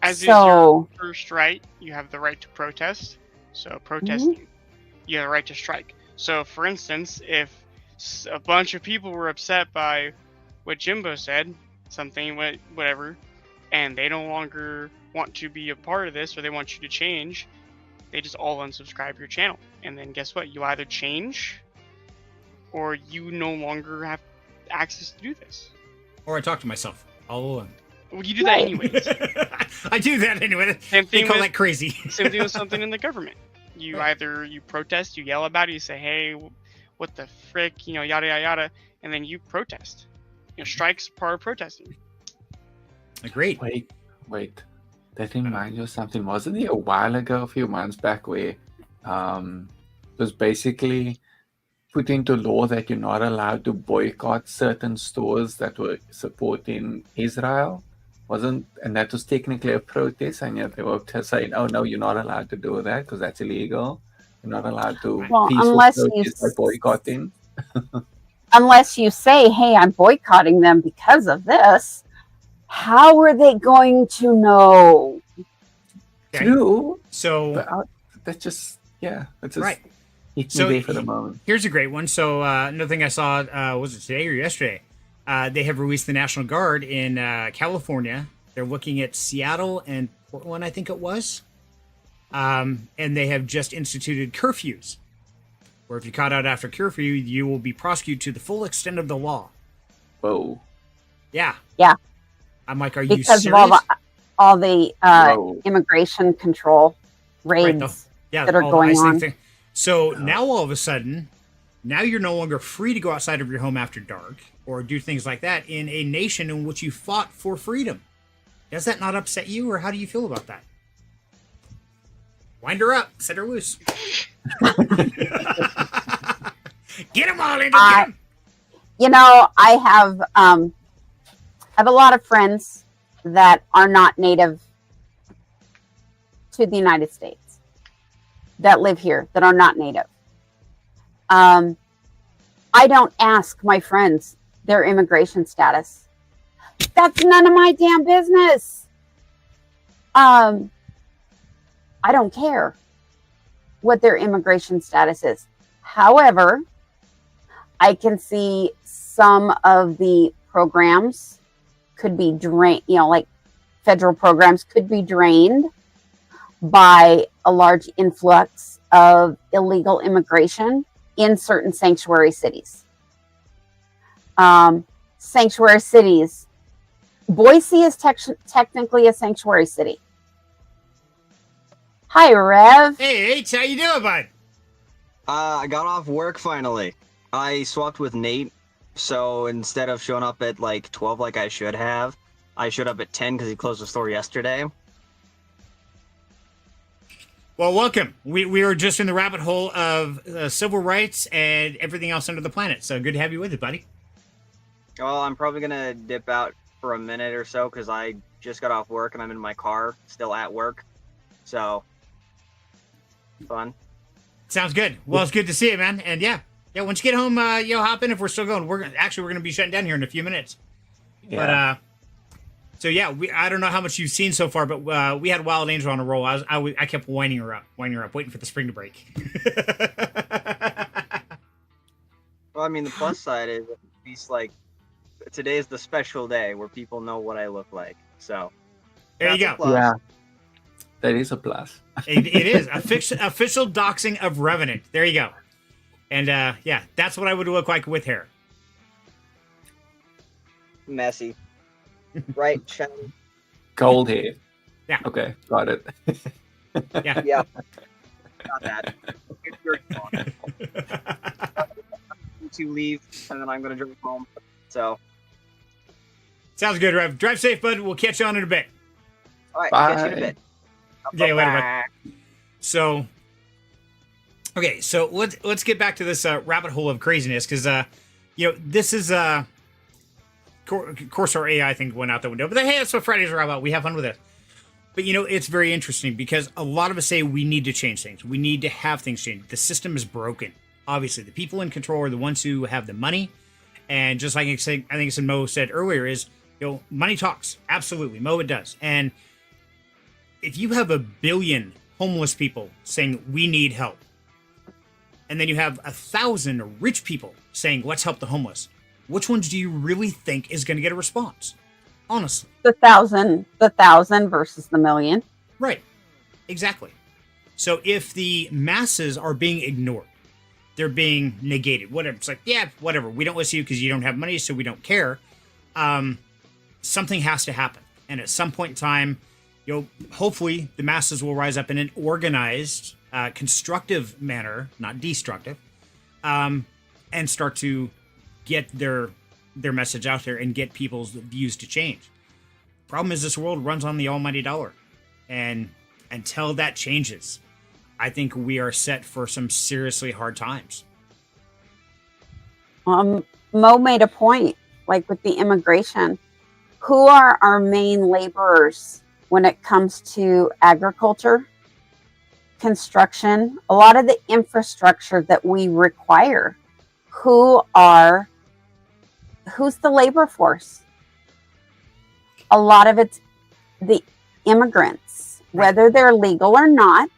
As is your first right, you have the right to protest. So protesting, you have the right to strike. So for instance, if a bunch of people were upset by what Jimbo said, something, whatever, and they no longer want to be a part of this, or they want you to change, they just all unsubscribe your channel. And then guess what? You either change, or you no longer have access to do this. Or I talk to myself all alone. Well, you do that anyways. I do that anyway. Same thing. They call that crazy. Same thing with something in the government. You either you protest, you yell about it, you say, "Hey, what the frick," yada yada yada, and then you protest. Strikes are part of protesting. Agreed. Wait. That reminds you of something. Wasn't it a while ago, a few months back, where it was basically put into law that you're not allowed to boycott certain stores that were supporting Israel? And that was technically a protest, and yet they were saying, "Oh no, you're not allowed to do that because that's illegal. You're not allowed to unless protest by boycotting." Unless you say, "Hey, I'm boycotting them because of this," how are they going to know? Okay. True. So that's just right. Hit me there for the moment. Here's a great one. So another thing I saw, was it today or yesterday? They have released the National Guard in California. They're looking at Seattle and Portland, I think it was. And they have just instituted curfews, where if you're caught out after curfew, you will be prosecuted to the full extent of the law. Whoa. Yeah. Yeah. I'm like, are you because serious? of all the immigration control raids that are going on. So now all of a sudden, now you're no longer free to go outside of your home after dark or do things like that in a nation in which you fought for freedom. Does that not upset you, or how do you feel about that? Wind her up. Set her loose. Get them all in. I have a lot of friends that are not native to the United States that live here, that are not native. I don't ask my friends their immigration status. That's none of my damn business. I don't care what their immigration status is. However, I can see some of the programs could be drained, like federal programs could be drained by a large influx of illegal immigration in certain sanctuary cities. Sanctuary cities. Boise is technically a sanctuary city. Hi, Rev. Hey, H, how you doing, bud? I got off work finally. I swapped with Nate, so instead of showing up at like 12 like I should have, I showed up at 10 because he closed the store yesterday. Well, welcome. We were just in the rabbit hole of civil rights and everything else under the planet, so good to have you with us, buddy. Well, I'm probably going to dip out for a minute or so because I just got off work and I'm in my car, still at work, so fun. Sounds good. Well, it's good to see you, man. And yeah, once you get home, hop in if we're still going. We're going to be shutting down here in a few minutes. Yeah. But I don't know how much you've seen so far, but we had Wild Angel on a roll. I kept winding her up, waiting for the spring to break. Well, I mean, the plus side is at least like today is the special day where people know what I look like. So there you go. Yeah, that is a plus. It is official doxing of Revenant. There you go. And that's what I would look like with hair. Messy. Right, shiny. Gold hair. Yeah. Okay, got it. Yeah. Yeah. Not that. It's very long. To leave, and then I'm going to drive home. So. Sounds good, Rev. Drive safe, bud. We'll catch you on in a bit. All right. Bye. Catch you in a bit. Yeah, later, bud. Bye. So, okay, so let's get back to this rabbit hole of craziness because this is of course our AI thing went out the window. But hey, that's what Fridays are all about. We have fun with it. But it's very interesting because a lot of us say we need to change things. We need to have things change. The system is broken. Obviously, the people in control are the ones who have the money. And just like I think it's Mo said earlier, is money talks. Absolutely, Mo, it does. And if you have 1 billion homeless people saying we need help, and then you have 1,000 rich people saying let's help the homeless, which ones do you really think is going to get a response? Honestly, The thousand versus the million. right? Exactly. So if the masses are being ignored, they're being negated. Whatever. It's like, yeah, whatever. We don't listen to you because you don't have money, so we don't care. Something has to happen, and at some point in time, hopefully the masses will rise up in an organized, constructive manner, not destructive, and start to get their message out there and get people's views to change. Problem is, this world runs on the almighty dollar, and until that changes, I think we are set for some seriously hard times. Mo made a point, like with the immigration. Who are our main laborers when it comes to agriculture, construction, a lot of the infrastructure that we require? Who's the labor force? A lot of it's the immigrants, whether they're legal or not.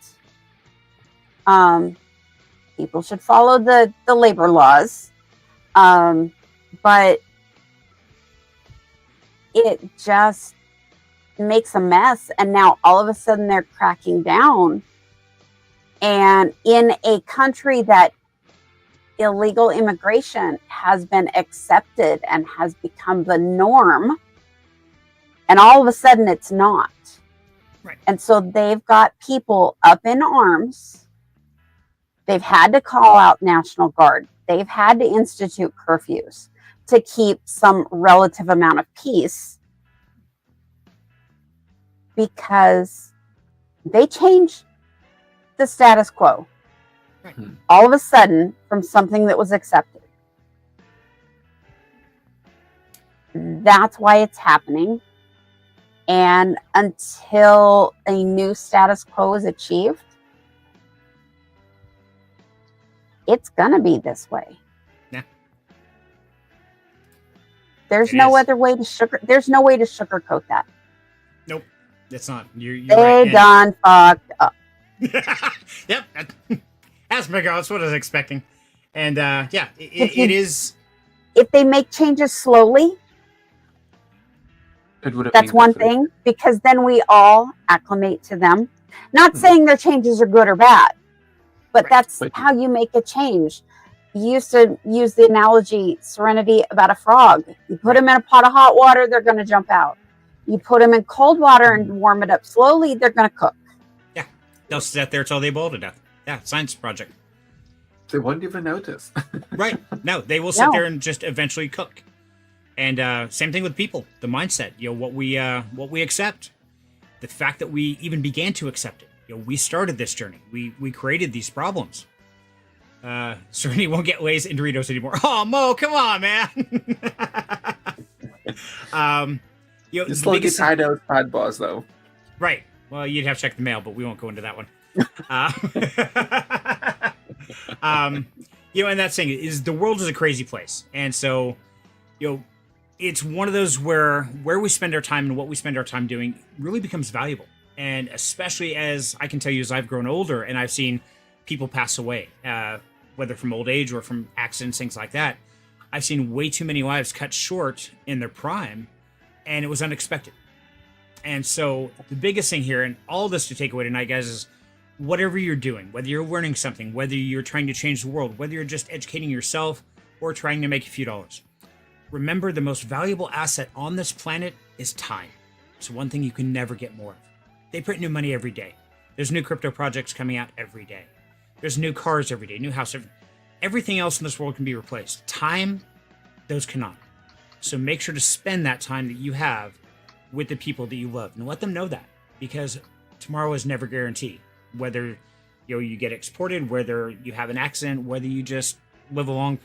People should follow the labor laws. But it just makes a mess. And now all of a sudden they're cracking down. And in a country that illegal immigration has been accepted and has become the norm, and all of a sudden it's not. Right. And so they've got people up in arms. They've had to call out National Guard. They've had to institute curfews to keep some relative amount of peace, because they changed the status quo. Right. All of a sudden, from something that was accepted. That's why it's happening. And until a new status quo is achieved, it's gonna be this way. Yeah. There's It no is. other way to sugarcoat that. Nope, it's not. You're They right. done fucked up. Yep. That's Miguel. That's what I was expecting. And If it is. If they make changes slowly, It would have that's been one different. thing, because then we all acclimate to them. Not saying their changes are good or bad, but Right. that's But- how you make a change. You used to use the analogy, Serenity, about a frog. You put them in a pot of hot water, they're going to jump out. You put them in cold water and warm it up slowly, they're going to cook. They'll sit there till they boil to death. Yeah, science project. They won't even notice. Right. No, they will sit No. there and just eventually cook. And same thing with people. The mindset. What we accept. The fact that we even began to accept it. We started this journey. We created these problems. Serenity won't get Lay's and Doritos anymore. Oh, Mo, come on, man. You the still get biggest- tired of sidebars though. Right. Well, you'd have to check the mail, but we won't go into that one. And that's saying is the world is a crazy place, and so, it's one of those where we spend our time and what we spend our time doing really becomes valuable, and especially as I can tell you, as I've grown older and I've seen people pass away, whether from old age or from accidents, things like that. I've seen way too many lives cut short in their prime, and it was unexpected. And so the biggest thing here, and all this to take away tonight, guys, is whatever you're doing, whether you're learning something, whether you're trying to change the world, whether you're just educating yourself or trying to make a few dollars, remember the most valuable asset on this planet is time. It's one thing you can never get more of. They print new money every day. There's new crypto projects coming out every day. There's new cars every day, new house. Everything else in this world can be replaced. Time, those cannot. So make sure to spend that time that you have with the people that you love and let them know that, because tomorrow is never guaranteed. Whether you get exported, whether you have an accident, whether you just live a long,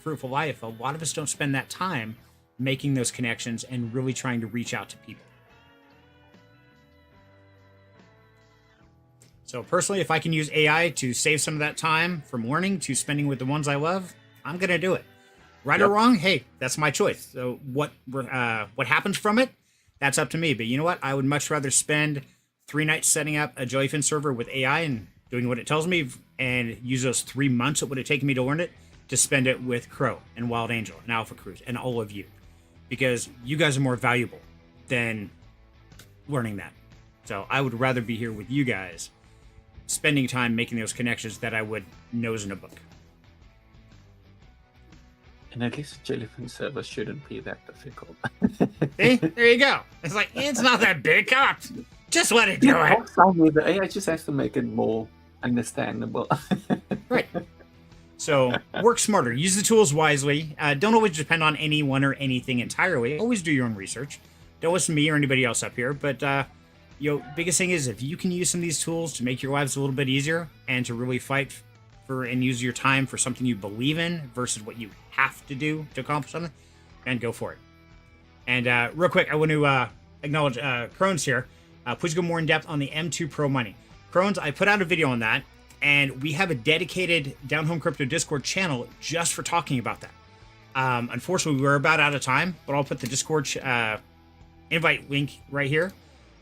fruitful life, a lot of us don't spend that time making those connections and really trying to reach out to people. So personally, if I can use AI to save some of that time from learning to spending with the ones I love, I'm going to do it. Right or wrong, hey, that's my choice. So what happens from it, that's up to me. But you know what? I would much rather spend 3 nights setting up a Jellyfin server with AI and doing what it tells me and use those 3 months it would have taken me to learn it to spend it with Crow and Wild Angel and Alpha Cruise and all of you. Because you guys are more valuable than learning that. So I would rather be here with you guys, spending time making those connections that I would nose in a book. And at least Jellyfin server shouldn't be that difficult. See? There you go. It's like, it's not that big. Come on. Just let it do it. The AI just has to make it more understandable. Right. So work smarter. Use the tools wisely. Don't always depend on anyone or anything entirely. Always do your own research. Don't listen to me or anybody else up here. But biggest thing is if you can use some of these tools to make your lives a little bit easier and to really fight for and use your time for something you believe in versus what you have to do to accomplish something, and go for it. And real quick, I want to acknowledge Crohn's here. Please go more in depth on the M2 Pro Money. Crohn's, I put out a video on that, and we have a dedicated Down Home Crypto Discord channel just for talking about that. Unfortunately, we're about out of time, but I'll put the Discord invite link right here.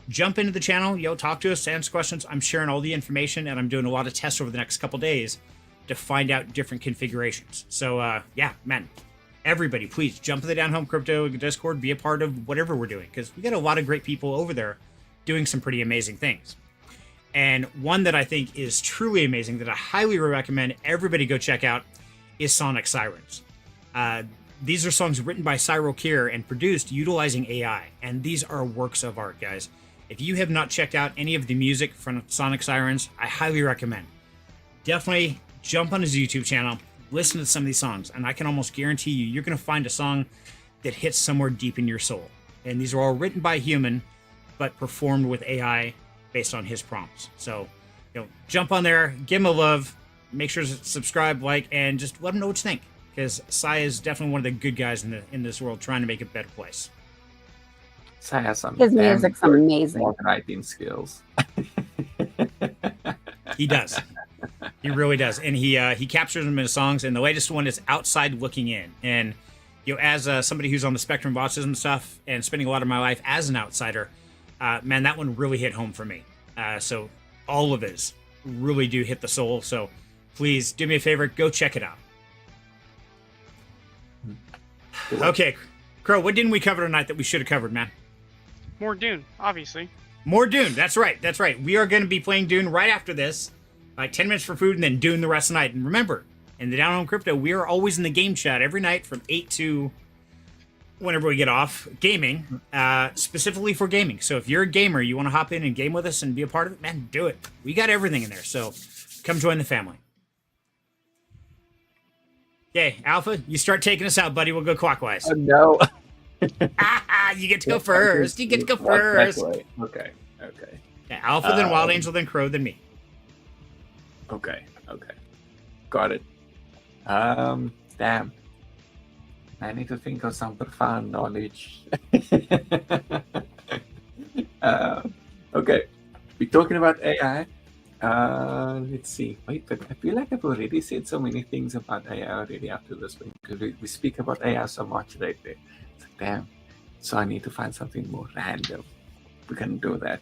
Jump into the channel, talk to us, answer questions. I'm sharing all the information, and I'm doing a lot of tests over the next couple days to find out different configurations. So, man, everybody, please jump to the Down Home Crypto Discord, be a part of whatever we're doing, because we got a lot of great people over there doing some pretty amazing things. And one that I think is truly amazing that I highly recommend everybody go check out is Sonic Sirens. These are songs written by Cyril Kier and produced utilizing AI, and these are works of art, guys. If you have not checked out any of the music from Sonic Sirens, I highly recommend. Definitely jump on his YouTube channel, listen to some of these songs, and I can almost guarantee you're going to find a song that hits somewhere deep in your soul. And these are all written by a human, but performed with AI based on his prompts. So, jump on there, give him a love, make sure to subscribe, like, and just let him know what you think. Because Sai is definitely one of the good guys in this world trying to make it a better place. Sai has some His music's amazing. Writing skills. He does. He really does. And he captures them in his songs. And the latest one is Outside Looking In. And, as somebody who's on the spectrum of autism stuff and spending a lot of my life as an outsider, man, that one really hit home for me. So all of his really do hit the soul. So please do me a favor, go check it out. Okay, Crow, what didn't we cover tonight that we should have covered, man? More Dune, obviously. More Dune, that's right. We are going to be playing Dune right after this. Like 10 minutes for food and then Dune the rest of the night. And remember, in the Down Home Crypto, we are always in the game chat every night from 8 to whenever we get off gaming, specifically for gaming. So if you're a gamer, you want to hop in and game with us and be a part of it, man, do it. We got everything in there. So come join the family. Okay, Alpha, you start taking us out, buddy. We'll go clockwise. Oh, no. You get to go first. You get to go first. Okay. Yeah, Alpha, then Wild Angel, then Crow, then me. Okay. Got it. Damn. I need to think of some profound knowledge. Okay. We're talking about AI. Let's see. Wait, but I feel like I've already said so many things about AI already after this one, because we speak about AI so much lately. It's like, damn. So I need to find something more random. We can do that.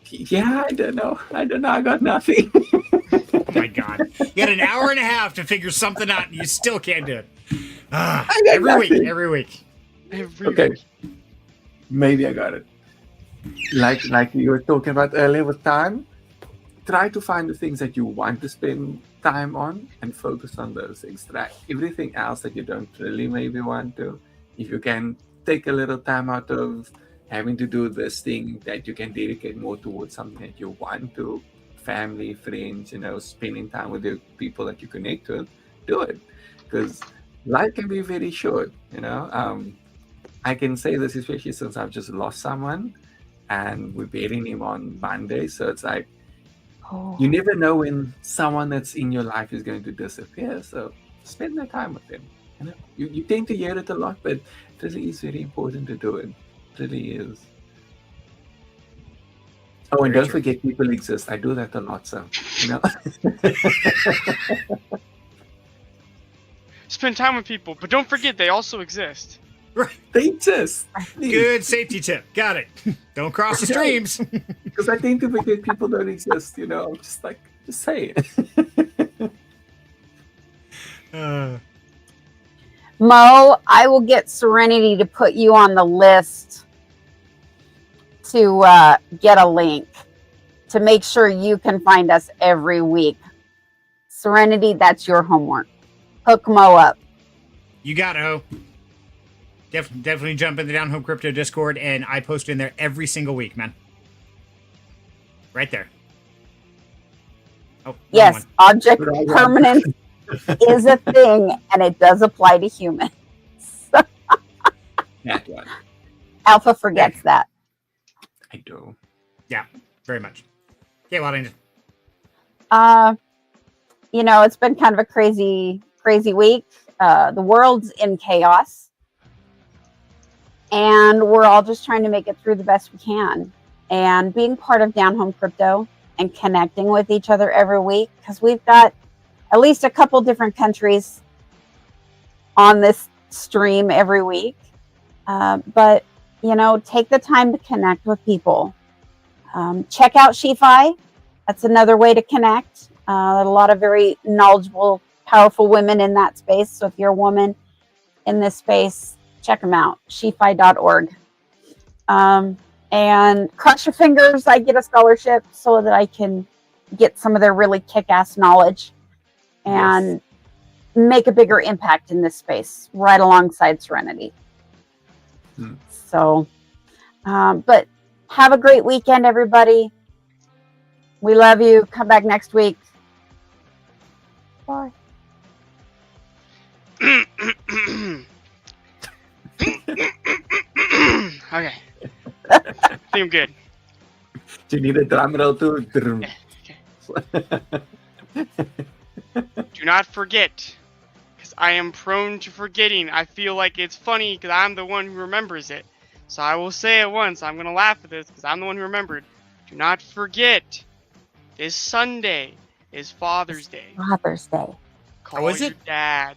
Yeah, I don't know. I got nothing. Oh my God. You got an hour and a half to figure something out and you still can't do it. Every week. Okay. Maybe I got it. Like you were talking about earlier with time, try to find the things that you want to spend time on and focus on those things. Try everything else that you don't really maybe want to. If you can take a little time out of having to do this thing that you can dedicate more towards something that you want to, family, friends, spending time with the people that you connect with, do it. Because life can be very short, I can say this especially since I've just lost someone and we're burying him on Monday. So it's like, you never know when someone that's in your life is going to disappear. So spend that time with them. You tend to hear it a lot, but it really is very important to do it. It really is. Oh, and don't forget people exist. I do that a lot, so Spend time with people, but don't forget they also exist. Right. They exist. Good safety tip. Got it. Don't cross the streams. Because I tend to forget people don't exist. I'm just like, just say it. Mo, I will get Serenity to put you on the list to get a link to make sure you can find us every week. Serenity, that's your homework. Hook Mo up. You got it, Ho. Definitely jump in the Down Home Crypto Discord, and I post in there every single week, man. Right there. Oh, yes, object permanence is a thing, and it does apply to humans. Alpha forgets that. I do. Yeah, very much. Okay, Waddington. It's been kind of a crazy week. The world's in chaos. And we're all just trying to make it through the best we can. And being part of Down Home Crypto and connecting with each other every week, because we've got at least a couple different countries on this stream every week. But, take the time to connect with people. Check out SheFi. That's another way to connect. A lot of very knowledgeable, powerful women in that space. So if you're a woman in this space, check them out, shefi.org. And cross your fingers, I get a scholarship so that I can get some of their really kick-ass knowledge and make a bigger impact in this space right alongside Serenity. So, but have a great weekend, everybody. We love you. Come back next week. Bye. Okay. I think I'm good. Do you need a drum roll too? Okay. Do not forget, because I am prone to forgetting. I feel like it's funny because I'm the one who remembers it. So I will say it once. I'm going to laugh at this because I'm the one who remembered. Do not forget, this Sunday is Father's Day. Father's Day. Call your dad.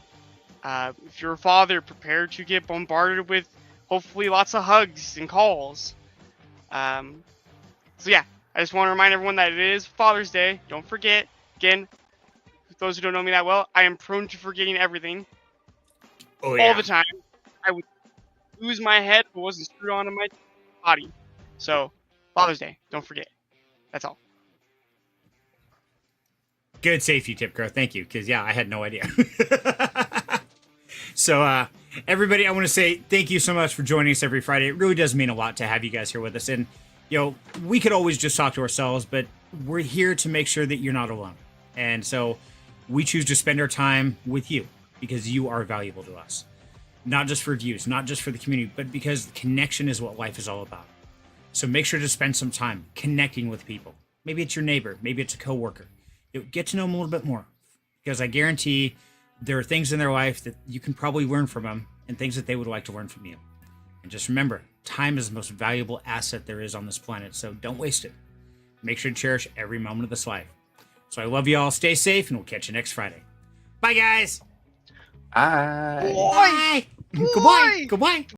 If you're a father, prepare to get bombarded with hopefully lots of hugs and calls. So yeah, I just want to remind everyone that it is Father's Day. Don't forget. Again, for those who don't know me that well, I am prone to forgetting everything. Oh, yeah. All the time. I would lose my head if it wasn't screwed onto my body. So, Father's Day. Don't forget. That's all. Good safety tip, Crow. Thank you. Because, yeah, I had no idea. So, everybody, I want to say thank you so much for joining us every Friday. It really does mean a lot to have you guys here with us. And, we could always just talk to ourselves, but we're here to make sure that you're not alone. And so we choose to spend our time with you because you are valuable to us. Not just for views, not just for the community, but because connection is what life is all about. So make sure to spend some time connecting with people. Maybe it's your neighbor, maybe it's a coworker. Get to know them a little bit more, because I guarantee there are things in their life that you can probably learn from them and things that they would like to learn from you. And just remember, time is the most valuable asset there is on this planet, so don't waste it. Make sure to cherish every moment of this life. So I love you all. Stay safe, and we'll catch you next Friday. Bye, guys. Bye. Bye. Goodbye. Goodbye.